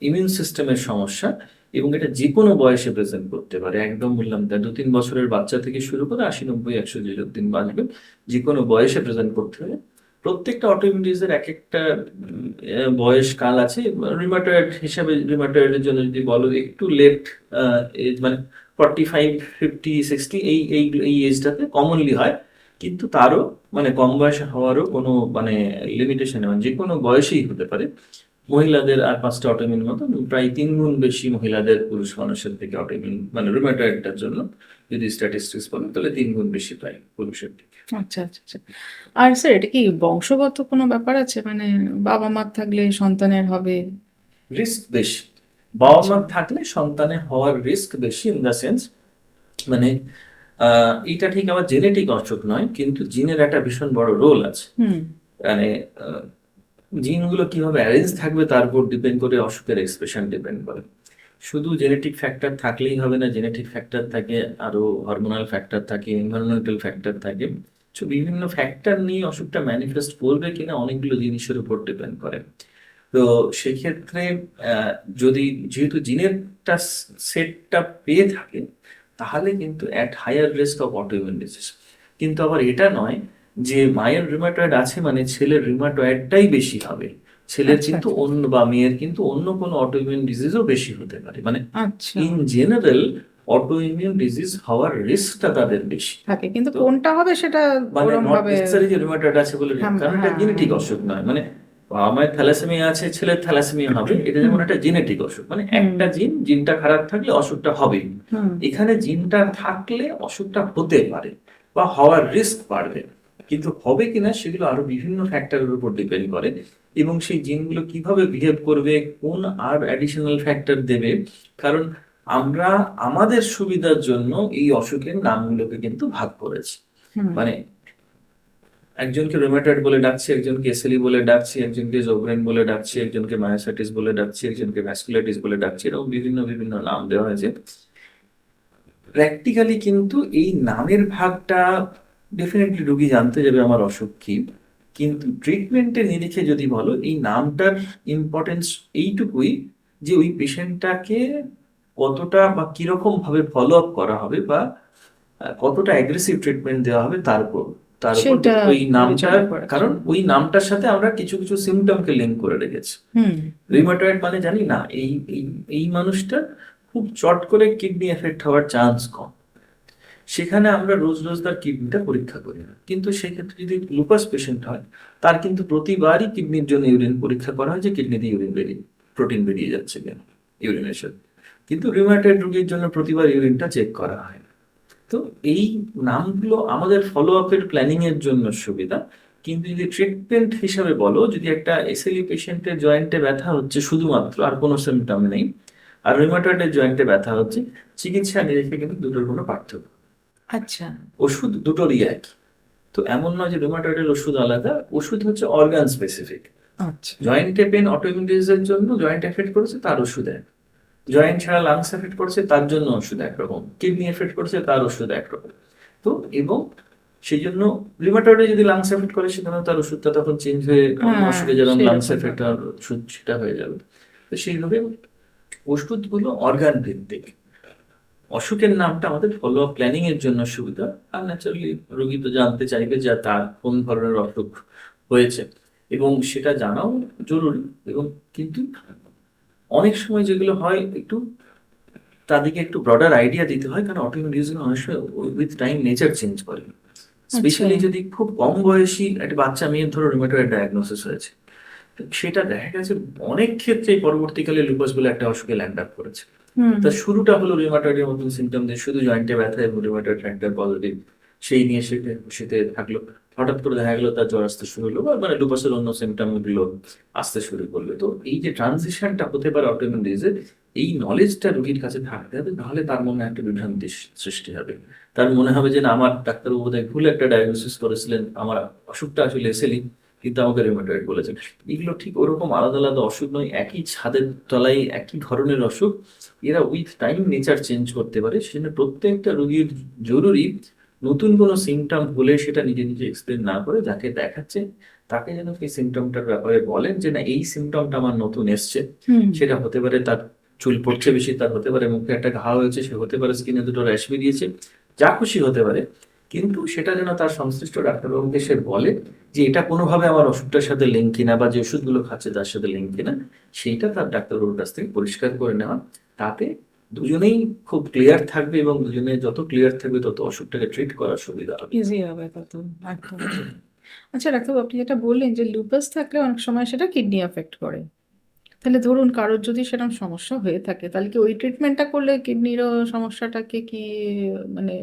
Speaker 3: ইমিউন সিস্টেমের সমস্যা, এবং এটা যে কোনো বয়সে প্রেজেন্ট করতে পারে। একদম বললাম, তাই 2-3 বছরের বাচ্চা থেকে শুরু করে 80-90-100 যে দিন বাঁচবে, যে কোনো বয়সে প্রেজেন্ট করতে হবে। প্রত্যেকটা অটোইমিউন ডিজিজের এক একটা বয়স কাল আছে। রিউমাটয়েড হিসাবে, রিউমাটয়েডের জন্য যদি বলো একটু লেট এজ, মানে 45, 50, 60, এই এজটাতে কমনলি হয়, কিন্তু তারও মানে কম বয়সে হওয়ারও কোনো মানে লিমিটেশন নেই, মানে যে কোনো বয়সেই হতে পারে। মহিলাদের আর 5টা অটোইমিউন মতো প্রায় 3 গুণ বেশি মহিলাদের পুরুষ মানুষের থেকে অটোইমিউন, মানে রুমেটয়েডটার জন্য যদি স্ট্যাটিস্টিক্স বলেন, তাহলে 3 গুণ বেশি প্রায় পুরুষের থেকে।
Speaker 2: আচ্ছা আচ্ছা আচ্ছা। আর স্যার এটা কি বংশগত কোনো ব্যাপার আছে, মানে বাবা মার থাকলে সন্তানের হবে?
Speaker 3: রিস্ক বেশি, বাবা
Speaker 2: আচ্ছা
Speaker 3: মা থাকলে সন্তানের হওয়ার রিস্ক বেশি, ইন দ্য সেন্স মানে এটা ঠিক আবার জেনেটিক অসুখ নয়, কিন্তু জিনের একটা ভীষণ বড় রোল আছে।
Speaker 2: হুম
Speaker 3: মানে জিনগুলো কিভাবে অ্যারেঞ্জ থাকবে তার উপর ডিপেন্ড করে অসুখের এক্সপ্রেশন ডিপেন্ড করে। শুধু জেনেটিক ফ্যাক্টর থাকলেই হবে না, জেনেটিক ফ্যাক্টর থাকে, আরো হরমোনাল ফ্যাক্টর থাকে, এনভায়রনমেন্টাল ফ্যাক্টর থাকে। তো বিভিন্ন ফ্যাক্টর নিয়ে অসুখটা ম্যানিফেস্ট করবে কিনা অনেকগুলো জিনিসের উপর ডিপেন্ড করে। তো সেক্ষেত্রে যদি যেহেতু জিনেরটা সেটটা পেয়ে থাকে, তাহলে কিন্তু at higher risk of autoimmune disease. কিন্তু আবার এটা নয় যে মায়ের রিউমাটয়েড আছে মানে ছেলের রিউমাটয়েডটাই বেশি হবে, ছেলের
Speaker 2: আচ্ছা
Speaker 3: কিন্তু অন্য বা মেয়ের কিন্তু অন্য কোনো অটোইমিউন ডিজিজও বেশি হতে পারে। মানে
Speaker 2: আচ্ছা
Speaker 3: ইন জেনারেল অটোইমিউন ডিজিজ হওয়ার রিস্কটা তাদের বেশি।
Speaker 2: থাকে, কিন্তু
Speaker 3: তো
Speaker 2: কোনটা হবে সেটা
Speaker 3: মানে
Speaker 2: ওরম
Speaker 3: নট
Speaker 2: ভাবে।
Speaker 3: নেসেসারি যে রুমেটয়েড আছে বলে,
Speaker 2: হ্যাঁ
Speaker 3: কারণ এটা
Speaker 2: হ্যাঁ
Speaker 3: জেনেটিক অসুখ নয়। মানে বাবা মায়ের থ্যালাসেমিয়া আছে, ছেলের থ্যালাসেমিয়া হবে, এটা যেমন একটা জেনেটিক অসুখ, মানে
Speaker 2: হুম
Speaker 3: একটা জিনটা খারাপ থাকলে অসুখটা হবেই।
Speaker 2: হুম
Speaker 3: এখানে জিনটা থাকলে অসুখটা হতে পারে বা হওয়ার রিস্ক বাড়বে, কিন্তু হবে কিনা সেগুলো আরো বিভিন্ন ফ্যাক্টরের উপর ডিপেন্ড করে। এবং সেই জিনগুলো কিভাবে বিহেভ করবে, কোন আর অ্যাডিশনাল ফ্যাক্টর দেবে, কারণ আমরা আমাদের সুবিধার জন্য এই অসুখের নামগুলোকে কিন্তু ভাগ করেছি।
Speaker 2: হুম।
Speaker 3: মানে একজনকে রুমেটয়েড বলে ডাকছি, একজনকে এসএলই বলে ডাকছি, একজনকে জোগ্রেন বলে ডাকছি, একজনকে মায়োসাইটিস বলে ডাকছি, একজনকে ভ্যাসকুলাইটিস বলে ডাকছি, এরকম বিভিন্ন বিভিন্ন নাম দেওয়া হয়েছে। প্র্যাকটিক্যালি কিন্তু এই নামের ভাগটা ডেফিনেটলি রোগী জানতে যাবে আমার অসুখ কি, কিন্তু ট্রিটমেন্টের নিরিখে যদি বলো এই নামটার ইম্পর্টেন্স এইটুকুই যে ওই পেশেন্টটাকে কতটা বা কিরকম ভাবে ফলো আপ করা হবে বা কতটা অ্যাগ্রেসিভ ট্রিটমেন্ট দেওয়া হবে তার উপর
Speaker 2: সেটা
Speaker 3: ওই নামটা,
Speaker 2: বিবেচনা করা।
Speaker 3: কারণ ওই নামটার সাথে আমরা কিছু কিছু সিমটমকে লিঙ্ক করে রেখেছি।
Speaker 2: হুম।
Speaker 3: রিউমাটয়েড মানে জানি না এই এই এই মানুষটা খুব চট করে কিডনি এফেক্ট হওয়ার চান্স কম, সেখানে আমরা রোজ রোজ তার কিডনিটা পরীক্ষা করি না। কিন্তু সেক্ষেত্রে যদি লুপাস পেশেন্ট হয় তার কিন্তু প্রতিবারই কিডনির জন্য ইউরিন পরীক্ষা করা হয় যে কিডনিতে প্রোটিন বেরিয়ে যাচ্ছে কেন ইউরিনের সাথে। কিন্তু রিউমাটয়েড রোগীর জন্য প্রতিবার ইউরিনটা চেক করা হয় না। তো এই নামগুলো আমাদের ফলো আপের প্ল্যানিং এর জন্য সুবিধা। কিন্তু যদি ট্রিটমেন্ট হিসাবে বলো, যদি একটা এসএলই পেশেন্টের জয়েন্টে ব্যথা হচ্ছে শুধুমাত্র, আর কোনো সিমটম নেই, আর রিউমাটয়েডের জয়েন্টে ব্যথা হচ্ছে, চিকিৎসা নিরিখে কিন্তু দুটোর কোনো পার্থক্য,
Speaker 2: আচ্ছা।
Speaker 3: ওষুধ দুটোরই একই। তো এমন নয় যে রুমাটয়েডের ওষুধ আলাদা, ওষুধ হচ্ছে অর্গান স্পেসিফিক।
Speaker 2: আচ্ছা।
Speaker 3: জয়েন্টে পেন অটোইমিউন ডিজিজের জন্য জয়েন্ট এফেক্ট করেছে তার ওষুধ এক, জয়েন্ট ছাড়া লাংস এফেক্ট করেছে তার জন্য ওষুধ একরকম, কিডনি এফেক্ট করেছে তার ওষুধ একরকম। তো এবং সেই জন্য রিউমাটয়েডে যদি লাংস এফেক্ট করে সেখানে তার ওষুধটা তখন চেঞ্জ হয়ে অন্য
Speaker 2: হ্যাঁ,
Speaker 3: অসুখে যেরকম
Speaker 2: সেরকম
Speaker 3: লাংস এফেক্ট আর ওষুধ সেটা হয়ে যাবে। তো সেইভাবে ওষুধগুলো অর্গান ভিত্তিক। অসুখের নামটা আমাদের ফলো আপ প্ল্যানিং এর জন্য সুবিধা, আর ন্যাচারালি রোগী তো জানতে চাইবে যে তার কোন ধরনের অসুখ হয়েছে এবং সেটা জানাও জরুরি। এবং কিন্তু অনেক সময় যেগুলো হয় একটু তাদেরকে একটু ব্রডার আইডিয়া দিতে হয়, কারণ অটোইমিউন ডিজিজ অনেক সময় উইথ টাইম নেচার চেঞ্জ করে। স্পেশালি যদি খুব কম বয়সী একটা বাচ্চা মেয়ের ধরো রিউমাটয়েড ডায়াগনোসিস হয়েছে, তো সেটা দেখা গেছে অনেক ক্ষেত্রে পরবর্তীকালে লুপাস বলে একটা অসুখে ল্যান্ড আপ করেছে।
Speaker 2: হুম।
Speaker 3: তা শুরুটা হলো রিউমাটয়েডের মতন সিমটম দিয়ে, শুধু জয়েন্টে ব্যথা এবং রিউমাটয়েড ফ্যাক্টর পজিটিভ, সেই নিয়ে সেতে থাকলো। হঠাৎ করে দেখা গেলো তার জ্বর আসতে শুরু হলো, বা মানে লুপাসের অন্য সিমটম গুলো আসতে শুরু করলো। তো এই যে ট্রানজিশনটা হতে পারে অটোইমিউন ডিজিজে, এই নলেজটা রোগীর কাছে থাকতে হবে, নাহলে তার মনে একটা বিভ্রান্তি সৃষ্টি হবে। তার মনে হবে যে না, আমার ডাক্তারবাবু বোধহয় ভুল একটা ডায়াগনোসিস করেছিলেন, আমার অসুখটা আসলে এসএলই, কিন্তু আমাকে রিউমাটয়েড বলেছেন। এগুলো ঠিক ওরকম আলাদা আলাদা অসুখ নয়, একই ছাদের তলায় একই ধরনের অসুখ, এরা উইথ টাইম নেচার চেঞ্জ করতে পারে। সেজন্য প্রত্যেকটা রোগীর জরুরি নতুন কোনো সিমটম হলে সেটা নিজে নিজে এক্সপ্লেন না করে যাকে দেখাচ্ছে তাকে যেন সেই সিমটমটার ব্যাপারে বলেন যে না, এই সিমটমটা আমার নতুন এসছে।
Speaker 2: হুম।
Speaker 3: সেটা হতে পারে তার চুল পড়ছে বেশি, তার হতে পারে মুখে একটা ঘা হয়েছে, সে হতে পারে স্কিনে দুটো র্যাশ বেরিয়েছে, যা খুশি হতে পারে। কিন্তু সেটা যেন তার সংশ্লিষ্ট ডাক্তারবাবুকে সে বলে যে এটা কোনোভাবে আমার অসুখটার সাথে লিঙ্ক কিনা, বা যে ওষুধগুলো খাচ্ছে তার সাথে লিঙ্ক কিনা, সেইটা তার ডাক্তারবাবুর কাছ থেকে পরিষ্কার করে নেওয়া। তাতে দুজনেই খুব ক্লিয়ার থাকবে, এবং দুজনে যত ক্লিয়ার থাকবে তত অসুখটাকে ট্রিট করার সুবিধা হবে।
Speaker 2: ইজি হবে তত। একদম। আচ্ছা ডাক্তারবাবু, আপনি যেটা বললেন যে লুপাস থাকলে অনেক সময় সেটা কিডনি এফেক্ট করে, তাহলে ধরুন কারোর যদি সেরকম সমস্যা হয়ে থাকে তাহলে কি ওই ট্রিটমেন্টটা করলে কিডনিরও সমস্যাটাকে কি মানে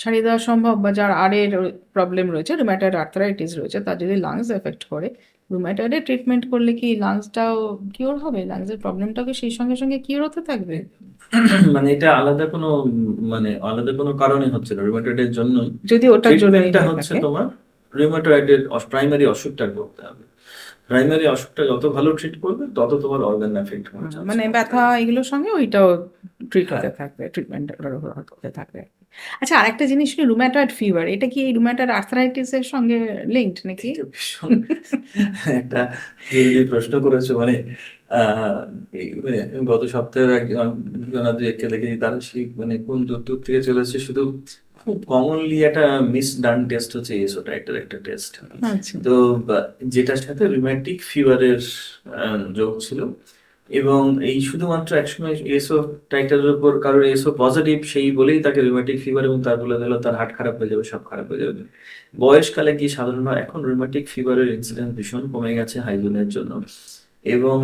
Speaker 2: সারিয়ে দেওয়া সম্ভব? বা যার আরের প্রবলেম রয়েছে, রুম্যাটয়েড আর্থারাইটিস রয়েছে, তার যদি লাংস এফেক্ট করে, রুম্যাটয়েডের ট্রিটমেন্ট করলে কি লাংসটাও কিওর হবে? লাংসের প্রবলেমটাও কি সেই সঙ্গে সঙ্গে কিওর হতে থাকবে?
Speaker 3: মানে এটা আলাদা কোনো কারণে হচ্ছে না, রুমেটয়েডের জন্যই
Speaker 2: যদি ওটার জন্য
Speaker 3: ট্রিটমেন্টটা হচ্ছে তোমার রুমেটয়েডের প্রাইমারি অসুখটা করতে হবে। প্রাইমারি অসুখটা যত ভালো ট্রিট করবে তত তোমার অর্গান এফেক্ট হওয়ার চান্স
Speaker 2: মানে
Speaker 3: কম
Speaker 2: ব্যথা
Speaker 3: থাকবে।
Speaker 2: এগুলোর সঙ্গে ওইটাও ট্রিট হতে
Speaker 3: হ্যাঁ।
Speaker 2: থাকবে, ট্রিটমেন্ট হতে থাকবে। আচ্ছা, আরেকটা জিনিস কি, রুম্যাটয়েড ফিভার, এটা কি রুম্যাটয়েড আর্থারাইটিসের সঙ্গে লিঙ্কড নাকি?
Speaker 3: এটা ভীষণ একটা জরুরি প্রশ্ন করেছো। মানে মানে গত সপ্তাহে একজনকে দেখেছি, তারা সেই মানে কোন দূর দূর থেকে চলেছে। শুধু খুব কমনলি একটা মিস ডান টেস্ট হচ্ছে এসো টাইটার একটা টেস্ট।
Speaker 2: আচ্ছা।
Speaker 3: তো যেটার সাথে রুম্যাটিক ফিভারের যোগ ছিল, এবং এই শুধুমাত্র একসময় এসও টাইটারের উপর কারোর এসও পজিটিভ সেই বলেই তাকে রুম্যাটিক ফিভার, এবং তার বলে দিল তার হার্ট খারাপ হয়ে যাবে, সব খারাপ হয়ে যাবে। বয়সকালে কি সাধারণত এখন রুম্যাটিক ফিভারের ইনসিডেন্স ভীষণ কমে গেছে হাইজিনের জন্য। এবং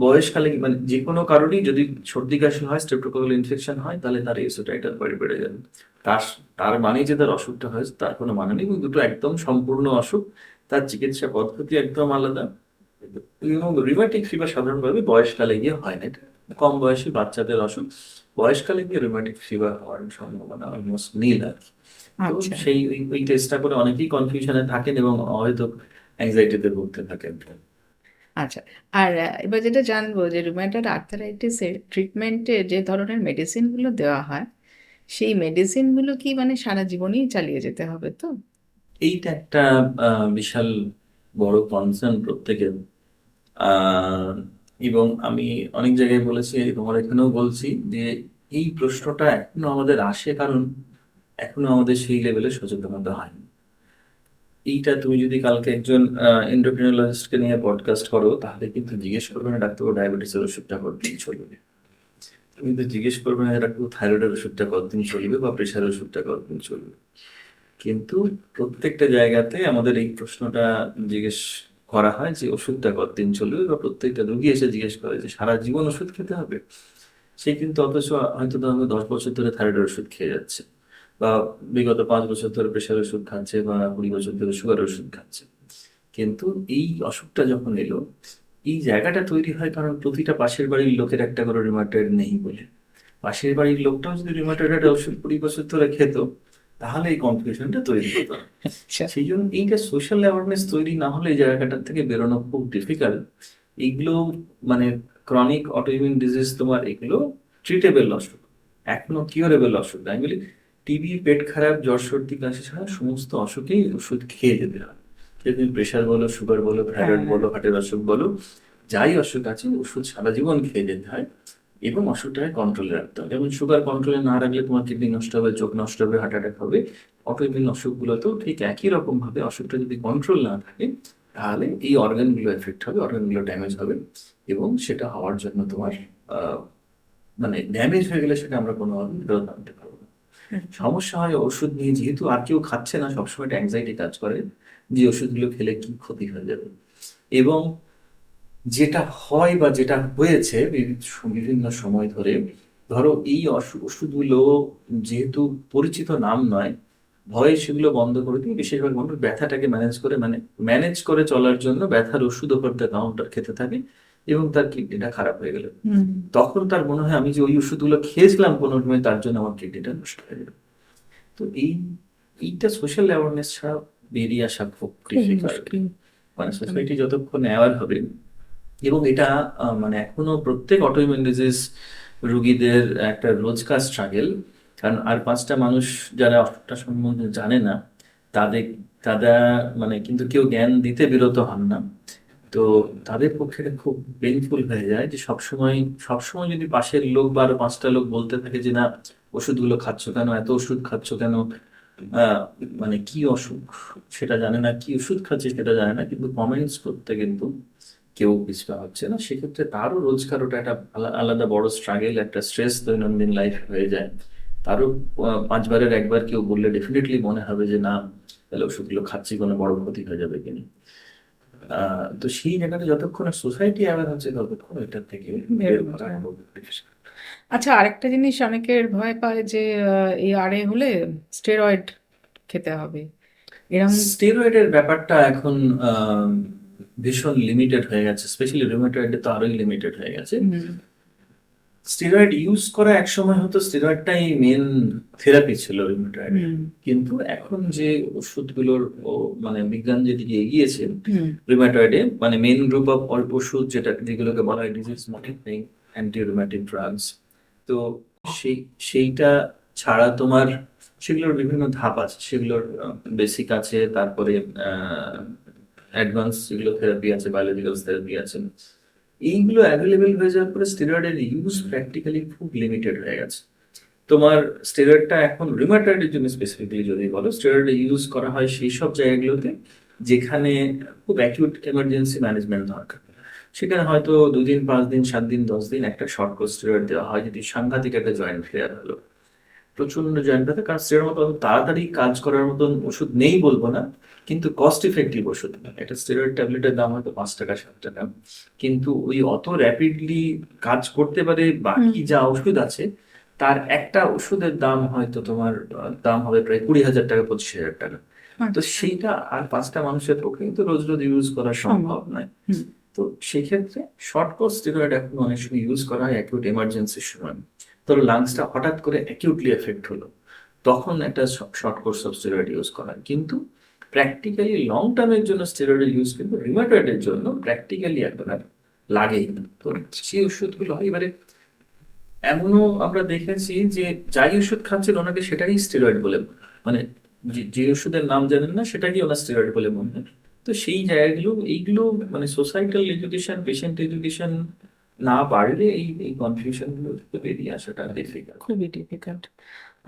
Speaker 3: বয়সকালে মানে যে কোনো কারণেই যদি সর্দি কাশি হয়, স্ট্রেপ্টোকোকাল ইনফেকশন হয়, তাহলে তার এসও টাইটার বেড়ে যাবে। তার তার মানে যে তার অসুখটা হয়েছে তার কোনো মানে নেই। দুটো একদম সম্পূর্ণ অসুখ, তার চিকিৎসা পদ্ধতি একদম আলাদা। এবং রিউম্যাটিক ফিভার সাধারণভাবে বয়সকালে গিয়ে হয় না, এটা কম বয়সী বাচ্চাদের অসুখ। বয়সকালে গিয়ে রুমেটিক ফিভার হওয়ার সম্ভাবনা অলমোস্ট নীল আর কি। তো
Speaker 2: আচ্ছা
Speaker 3: সেই ওই টেস্টটা করে অনেকেই কনফিউশনে থাকেন এবং হয়তো অ্যাংজাইটিতে ভুগতে থাকেন।
Speaker 2: আচ্ছা। আর এবার যেটা জানবো যে রুমেটয়েড আর্থারাইটিসের ট্রিটমেন্টে যে ধরনের মেডিসিনগুলো দেওয়া হয় সেই মেডিসিনগুলো কি মানে সারা জীবনই চালিয়ে যেতে হবে তো?
Speaker 3: এইটা একটা বিশাল বড় কনসার্ন প্রত্যেকের। আহ, এবং আমি অনেক জায়গায় বলেছি, তোমার এখানেও বলছি যে এই প্রশ্নটা এখনো আমাদের আসে কারণ এখনো আমাদের সেই লেভেলে সচেতনতা হয়নি। এইটা তুমি যদি কালকে একজন এন্ডোক্রিনোলজিস্টকে নিয়ে পডকাস্ট করো তাহলে কিন্তু জিজ্ঞেস করবে না ডাক্তার ডায়াবেটিসের ওষুধটা কতদিন চলবে, তুমি তো জিজ্ঞেস করবে না ডাক্তার থাইরয়েডের ওষুধটা কতদিন চলবে বা প্রেশারের ওষুধটা কতদিন চলবে। কিন্তু প্রত্যেকটা জায়গাতে আমাদের এই প্রশ্নটা জিজ্ঞেস করা হয় যে ওষুধটা কতদিন চলবে, বা প্রত্যেকটা রোগী এসে জিজ্ঞেস করে যে সারা জীবন ওষুধ খেতে হবে। সে কিন্তু অথচ হয়তো ধরো 10 বছর ধরে থাইরয়েডের ওষুধ খেয়ে যাচ্ছে, বা বিগত 5 বছর ধরে প্রেশারের ওষুধ খাচ্ছে, বা 20 বছর ধরে সুগারের ওষুধ খাচ্ছে। কিন্তু এই অসুখটা যখন এলো, এই জায়গাটা তৈরি হয় কারণ প্রতিটা পাশের বাড়ির লোকের একটা করে রিউমাটয়েড নেই বলে। পাশের বাড়ির লোকটাও যদি রিউমাটয়েড ওষুধ 20 বছর ধরে খেত তাহলে এই কনফিউশনটা তৈরি হতো না।
Speaker 2: আচ্ছা
Speaker 3: সেই জন্য এইটা সোশ্যাল অ্যাওয়ারনেস তৈরি না হলে এই জায়গাটা থেকে বেরোনো খুব ডিফিকাল্ট। এইগুলো মানে ক্রনিক অটোইমিউন ডিজিজ, তোমার এগুলো ট্রিটেবল অসুখ, এখনো কিউরেবল অসুখ না। আমি বলি টিবি, পেট খারাপ, জ্বর, সর্দি, কাশি ছাড়া সমস্ত অসুখেই ওষুধ খেয়ে যেতে হয়। সে তুমি প্রেশার বলো, সুগার বলো, থাইরয়েড
Speaker 2: হ্যাঁ
Speaker 3: বলো, হার্টের অসুখ বলো, যাই অসুখ আছে ওষুধ সারা জীবন খেয়ে যেতে হয় এবং অসুখটাকে কন্ট্রোলে রাখতে হবে। যেমন সুগার কন্ট্রোলে না রাখলে তোমার কিডনি নষ্ট হবে, চোখ নষ্ট হবে, হার্ট অ্যাটাক হবে। অটোইমিউন অসুখগুলোতেও ঠিক একই রকম ভাবে অসুখটা যদি কন্ট্রোল না থাকে তাহলে এই অর্গানগুলো এফেক্ট হবে, অর্গানগুলো ড্যামেজ হবে এবং সেটা হওয়ার জন্য তোমার আহ, মানে ড্যামেজ হয়ে গেলে সেটা আমরা কোনো ফেরত আনতে পারবো না। সমস্যা হয় ওষুধ নিয়ে, যেহেতু আর কেউ খাচ্ছে না, সবসময় একটা অ্যাংজাইটি কাজ করে যে ওষুধগুলো খেলে কি ক্ষতি হয়ে যাবে। এবং যেটা হয় বা যেটা হয়েছে বিভিন্ন সময় ধরে, ধরো এই ওষুধগুলো যেহেতু পরিচিত নাম নয়, ভয়ে সেগুলো বন্ধ করে দিয়ে বেশিরভাগ মানুষ ব্যথাটাকে ম্যানেজ করে চলার জন্য ব্যথার ওষুধ ওপর দ্য কাউন্টার খেতে থাকে এবং তার কিডনিটা খারাপ হয়ে গেল।
Speaker 2: হুম
Speaker 3: তখন তার মনে হয় আমি যে ওই ওষুধগুলো খেয়েছিলাম কোনো সময় তার জন্য আমার কিডনিটা নষ্ট হয়ে গেল। তো এইটা সোশ্যাল অ্যাওয়ারনেস ছাড়া বেরিয়ে আসা খুব
Speaker 2: খুব
Speaker 3: ডিফিকাল্ট।
Speaker 2: মুশকিল
Speaker 3: মানে
Speaker 2: একদম।
Speaker 3: সোসাইটি যতক্ষণ অ্যাওয়ার হবে, এবং এটা মানে এখনো প্রত্যেক অটোইমিউন ডিজিজ রোগীদের একটা রোজকার স্ট্রাগল। কারণ আর 5টা মানুষ যারা অসুখটা সম্বন্ধে জানে না তাদের তারা মানে কিন্তু কেউ জ্ঞান দিতে বিরত হন না। তো তাদের পক্ষে এটা খুব পেইনফুল হয়ে যায় যে সবসময় সবসময় যদি পাশের লোক বা আরো 5টা লোক বলতে থাকে যে না ওষুধগুলো খাচ্ছ কেন, এত ওষুধ খাচ্ছ কেন, আহ মানে কি অসুখ সেটা জানে না, কি ওষুধ খাচ্ছে সেটা জানে না, কিন্তু কমেন্টস করতে কিন্তু কেউ পিছপা হচ্ছে না। সেক্ষেত্রে তারও রোজকার ওটা একটা আলাদা বড় স্ট্রাগল, একটা স্ট্রেস দৈনন্দিন লাইফ হয়ে যায়। তারও 5বারের একবার কেউ বললে ডেফিনেটলি মনে হবে যে না তাহলে ওষুধগুলো খাচ্ছি কোনো বড় ক্ষতি হয়ে যাবে কিনা। তো সেই জায়গাটা যতক্ষণ সোসাইটি অ্যাওয়ার হচ্ছে ততক্ষণ এটার থেকে
Speaker 2: বের
Speaker 3: বের
Speaker 2: হওয়া
Speaker 3: করা
Speaker 2: যায়।
Speaker 3: খুব difficult।
Speaker 2: আচ্ছা আরেকটা জিনিস অনেকের ভয় পায় যে এই আরে হলে স্টেরয়েড খেতে হবে এরম।
Speaker 3: স্টেরয়েডের ব্যাপারটা এখন আহ, ভীষণ লিমিটেড হয়ে গেছে, স্পেশালি রুমেটয়েডে তো আরোই লিমিটেড হয়ে গেছে।
Speaker 2: হুম
Speaker 3: স্টেরয়েড ইউজ করা একসময় হতো স্টেরয়েডটাই মেন থেরাপি ছিল রুমেটয়েডে,
Speaker 2: হুম
Speaker 3: কিন্তু এখন যে ওষুধগুলোর মানে বিজ্ঞান যেদিকে এগিয়েছে
Speaker 2: হুম
Speaker 3: রুমেটয়েডে, মানে মেন গ্রুপ অফ ওষুধ যেগুলোকে বলা হয় ডিজিজ মডিফাইং অ্যান্টি রুমেটিক ড্রাগস। তো সেই সেইটা ছাড়া তোমার সেগুলোর বিভিন্ন ধাপ আছে, সেগুলোর বেসিক আছে, তারপরে অ্যাডভান্স যেগুলো থেরাপি আছে, বায়োলজিক্যাল থেরাপি আছে। এইগুলো অ্যাভেলেবেল হয়ে যাওয়ার পরে স্টেরয়েডের ইউজ প্র্যাকটিক্যালি খুব লিমিটেড হয়ে গেছে। তোমার স্টেরয়েডটা এখন রিউমাটয়েডের জন্য স্পেসিফিকলি যদি বলো, স্টেরয়েড ইউজ করা হয় সেই সব জায়গাগুলোতে যেখানে খুব অ্যাকিউট এমার্জেন্সি ম্যানেজমেন্ট দরকার। সেখানে হয়তো 2 দিন, 5 দিন, 7 দিন, 10 দিন একটা শর্ট কোর্স স্টেরয়েড দেওয়া হয় যদি সাংঘাতিক একটা জয়েন্ট ফেয়ার হলো, প্রচন্ড জয়েন্ট ব্যথা। কারণ স্টেরয়েড মতো অত তাড়াতাড়ি কাজ করার মতন ওষুধ নেই বলবো না, কিন্তু কস্ট ইফেক্টিভ ওষুধ। একটা স্টেরয়েড ট্যাবলেটের দাম হয়তো 5 টাকা, 7 টাকা, কিন্তু ওই অত র্যাপিডলি কাজ করতে পারে বাকি যা ওষুধ আছে তার একটা ওষুধের দাম হয়তো তোমার দাম হবে প্রায় 20,000 টাকা, 25,000 টাকা। তো
Speaker 2: আচ্ছা
Speaker 3: সেইটা আর 5টা মানুষের পক্ষে কিন্তু রোজ রোজ ইউজ করা সম্ভব নয়।
Speaker 2: হুম
Speaker 3: তো সেই ক্ষেত্রে শর্ট কোর্স স্টেরয়েড এখন অনেক সময় ইউজ করা হয় অ্যাকিউট এমার্জেন্সির সময়। ধরো লাংসটা হঠাৎ করে অ্যাকিউটলি এফেক্ট হলো, তখন একটা short course of steroid use করা। কিন্তু প্র্যাকটিক্যালি লং টার্মের জন্য স্টেরয়েড ইউজ কিন্তু রিউমাটয়েডের জন্য প্র্যাকটিক্যালি একবার লাগেই না। তো সেই ওষুধগুলো হয়, এবারে এমনও আমরা দেখেছি যে যাই ওষুধ খাচ্ছেন ওনাকে সেটাই স্টেরয়েড বলে মনে হয়। মানে যে ওষুধের নাম জানেন না সেটাকেই ওনার স্টেরয়েড বলে মনে হয়। তো সেই জায়গাগুলো এইগুলো মানে সোসাইটাল এডুকেশন, পেশেন্ট এডুকেশন না বাড়লে এই কনফিউশন গুলো থেকে বেরিয়ে আসাটা ডিফিকাল্ট।
Speaker 2: খুবই ডিফিকাল্ট।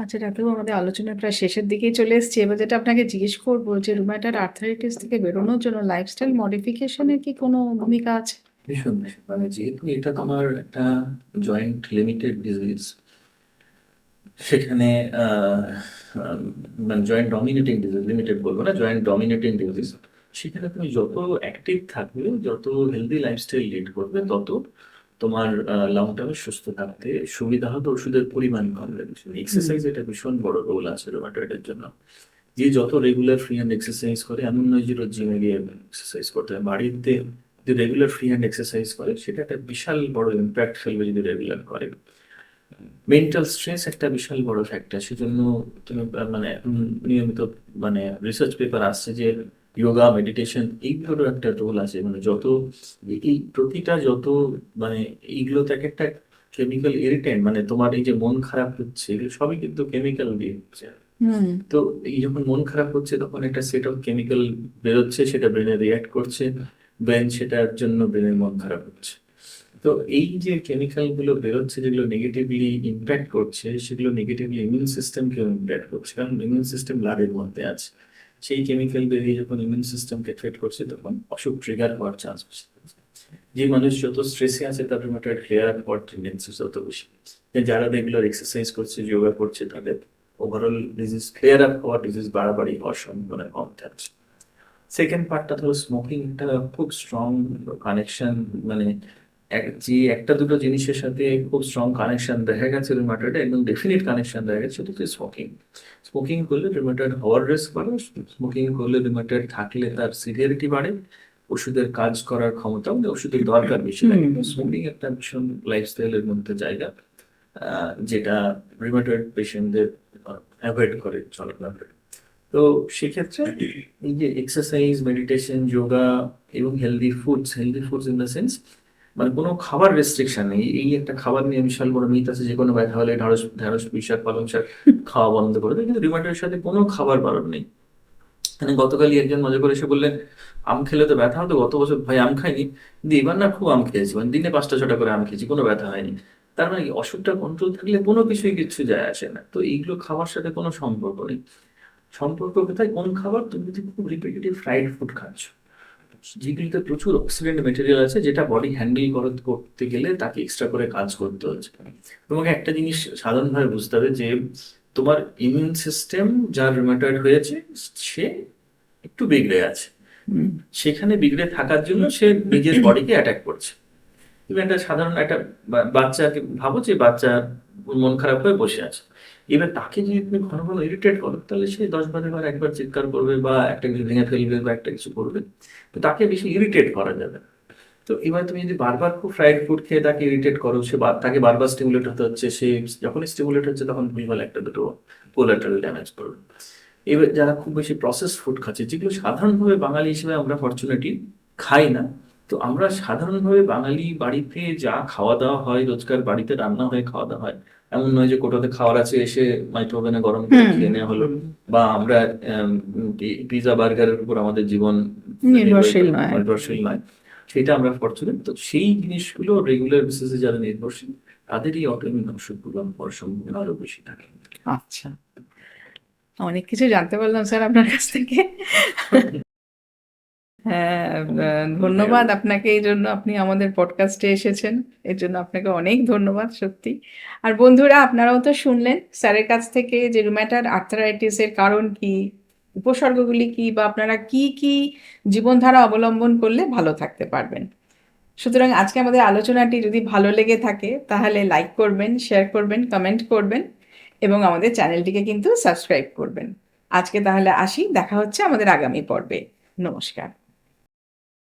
Speaker 2: আচ্ছা ডাক্তারবাবু, আমাদের আলোচনা প্রায় শেষের দিকেই চলে এসেছি। এবার যেটা আপনাকে জিজ্ঞেস করবো যে রুমাটয়েড আর্থ্রাইটিস থেকে বেরোনোর জন্য লাইফস্টাইল মডিফিকেশনের কি কোনো ভূমিকা আছে?
Speaker 3: ভীষণ ভীষণ। মানে যেহেতু এটা তোমার একটা জয়েন্ট লিমিটেড ডিজিজ, সেখানে মানে জয়েন্ট ডমিনেটিং ডিজিজ, লিমিটেড বলবো না, জয়েন্ট ডমিনেটিং ডিজিজ, সেখানে তুমি যত অ্যাক্টিভ থাকবে, যত হেলদি লাইফস্টাইল লিড করবে, তত তোমার লং টার্মে সুস্থ থাকতে সুবিধা হবে, ওষুধের পরিমাণ কমবে। এক্সারসাইজ এটা ভীষণ বড় রোল আছে রোমাটয়েডের জন্য। যে যত রেগুলার ফ্রি হ্যান্ড এক্সারসাইজ করে, এমন নয় যে রোজ জিমে গিয়ে এক্সারসাইজ করতে হয়, বাড়িতে যদি রেগুলার ফ্রি হ্যান্ড এক্সারসাইজ করে সেটা একটা বিশাল বড় ইম্প্যাক্ট ফেলবে যদি রেগুলার করে। মেন্টাল স্ট্রেস একটা বিশাল বড় ফ্যাক্টর, সেজন্য তুমি মানে নিয়মিত মানে রিসার্চ পেপার আসছে যে যোগা, মেডিটেশন এইগুলোর একটা রোল আছে। মানে যত এই প্রতিটা যত মানে এইগুলোতে এক একটা কেমিক্যাল ইরিটেন্ট, মানে তোমার এই যে মন খারাপ হচ্ছে, এগুলো সবই কিন্তু কেমিক্যাল দিয়ে হচ্ছে। তো এই যখন মন খারাপ হচ্ছে তখন একটা সেট অফ কেমিক্যাল বেরোচ্ছে, সেটা ব্রেনে রিয়াক্ট করছে, ব্রেন সেটার জন্য ব্রেনের মন খারাপ হচ্ছে। তো এই যে কেমিক্যাল গুলো বেরোচ্ছে যেগুলো নেগেটিভলি ইম্প্যাক্ট করছে, সেগুলো নেগেটিভলি ইমিউন সিস্টেমকে ইম্প্যাক্ট করছে, কারণ ইমিউন সিস্টেম ব্লাডের মধ্যে আছে। সেই কেমিক্যাল বেরিয়ে যখন ইমিউন সিস্টেমকে এফেক্ট করছে তখন অসুখ ট্রিগার হওয়ার চান্স বেশি। যে মানুষ যত স্ট্রেসে আছে তার রিউমাটয়েড ক্লিয়ার আপ হওয়ার টেন্ডেন্সি তত বেশি। যারা রেগুলার এক্সারসাইজ করছে, যোগা করছে, তাদের ওভারঅল ডিজিজ ক্লিয়ার আপ হওয়ার, ডিজিজ বাড়াবাড়ি হওয়ার সম্ভাবনা কম থাকছে। সেকেন্ড পার্টটা ধরো স্মোকিং, একটা খুব স্ট্রং কানেকশন, মানে যে একটা দুটো জিনিসের সাথে খুব স্ট্রং কানেকশন দেখা গেছে রিউমাটয়েড, একদম ডেফিনিট কানেকশন দেখা গেছে, সেটা হচ্ছে স্মোকিং। স্মোকিং করলে রিউমাটয়েড হওয়ার রিস্ক বাড়ে, স্মোকিং করলে রিউমাটয়েড থাকলে তার সিভিয়ারিটি বাড়ে, ওষুধের কাজ করার ক্ষমতা, মানে ওষুধের দরকার বেশি লাগে। স্মোকিং একটা ভীষণ লাইফস্টাইলের মধ্যে জায়গা, যেটা রিউমাটয়েড পেশেন্টদের অ্যাভয়েড করে চলাফেরা। তো সেক্ষেত্রে এই যে এক্সারসাইজ, মেডিটেশন, যোগা এবং healthy foods in the sense মানে কোনো খাবার রেস্ট্রিকশন নেই। এই একটা খাবার নিয়ে বিশাল বড় মিথ আছে, যে কোনো ব্যথা হলে ঢ্যাঁড়স ঢ্যাঁড়স পুঁই শাক, পালং শাক খাওয়া বন্ধ করে দেয়, কিন্তু রিউমাটয়েডের সাথে কোনো খাবার বারণ নেই। মানে গতকালই একজন মজা করে এসে বললেন আম খেলে তো ব্যথা হতো, গত বছর ভাই আম খাইনি, কিন্তু এবার না খুব আম খেয়েছি, মানে দিনে 5টা 6টা করে আম খেয়েছি, কোনো ব্যথা হয়নি। তার মানে কি, অসুখটা কন্ট্রোল থাকলে কোনো কিছুই কিচ্ছু যায় আসে না। তো এইগুলো খাওয়ার সাথে কোনো সম্পর্ক নেই। সম্পর্ক কোথায়, কোন খাবার, তুমি যদি খুব রিপিটেটিভ ফ্রাইড ফুড খাচ্ছ, যেগুলিতে প্রচুর অক্সিডেন্ট মেটেরিয়াল আছে, যেটা বডি হ্যান্ডেল করতে গেলে তাকে এক্সট্রা করে কাজ করতে হচ্ছে। তোমাকে একটা জিনিস সাধারণভাবে বুঝতে হবে যে তোমার ইমিউন সিস্টেম যার রিউমাটয়েড হয়েছে সে একটু বিগড়ে আছে, সেখানে বিগড়ে থাকার জন্য সে নিজের বডিকে অ্যাটাক করছে। তুমি একটা সাধারণ একটা বাচ্চাকে ভাবো, যে বাচ্চা মন খারাপ হয়ে বসে আছে, এবার তাকে যদি তুমি ঘন ঘন ইরিটেট করো, তাহলে সে 10 বারের একবার চিৎকার করবে বা একটা কিছু ভেঙে ফেলবে বা একটা কিছু করবে। তো তাকে বেশি ইরিটেট করা যাবে না। তো এবার তুমি যদি বারবার খুব ফ্রাইড ফুড খেয়ে তাকে ইরিটেট করো, তাকে বারবার স্টিমুলেট হতে হচ্ছে, সে যখন স্টিমুলেট হচ্ছে তখন ভুলভাল একটা দুটো কোলাটারাল ড্যামেজ করবে। এবার যারা খুব বেশি প্রসেসড ফুড খাচ্ছে, যেগুলো সাধারণভাবে বাঙালি হিসেবে আমরা ফরচুনেটলি খাই না, তো আমরা সাধারণভাবে বাঙালি বাড়িতে যা খাওয়া দাওয়া হয়, রোজকার বাড়িতে রান্না হয়ে খাওয়া দাওয়া হয়, এমন নয় যে কোটাতে খাওয়ার আছে এসে মাইক্রোওভেনে গরম করে খেয়ে নেওয়া হলো, বা আমরা পিৎজা বার্গারের উপর আমাদের জীবন নির্ভরশীল নয়, সেটা আমরা ফরচুনেট। তো সেই জিনিসগুলো রেগুলার বেসিসে যারা নির্ভরশীল, তাদেরই অটোইমিউন অসুখগুলো হওয়ার সম্ভাবনা আরো বেশি থাকে।
Speaker 2: আচ্ছা, অনেক কিছু জানতে পারলাম স্যার আপনার কাছ থেকে। হ্যাঁ, ধন্যবাদ আপনাকে এই জন্য, আপনি আমাদের পডকাস্টে এসেছেন, এর জন্য আপনাকে অনেক ধন্যবাদ সত্যি। আর বন্ধুরা, আপনারাও তো শুনলেন স্যারের কাছ থেকে যে রুম্যাটয়েড আর্থ্রাইটিসের কারণ কি, উপসর্গগুলি কি, বা আপনারা কি কি জীবনধারা অবলম্বন করলে ভালো থাকতে পারবেন। সুতরাং আজকে আমাদের আলোচনাটি যদি ভালো লেগে থাকে তাহলে লাইক করবেন, শেয়ার করবেন, কমেন্ট করবেন এবং আমাদের চ্যানেলটিকে কিন্তু সাবস্ক্রাইব করবেন। আজকে তাহলে আসি, দেখা হচ্ছে আমাদের আগামী পর্বে। নমস্কার।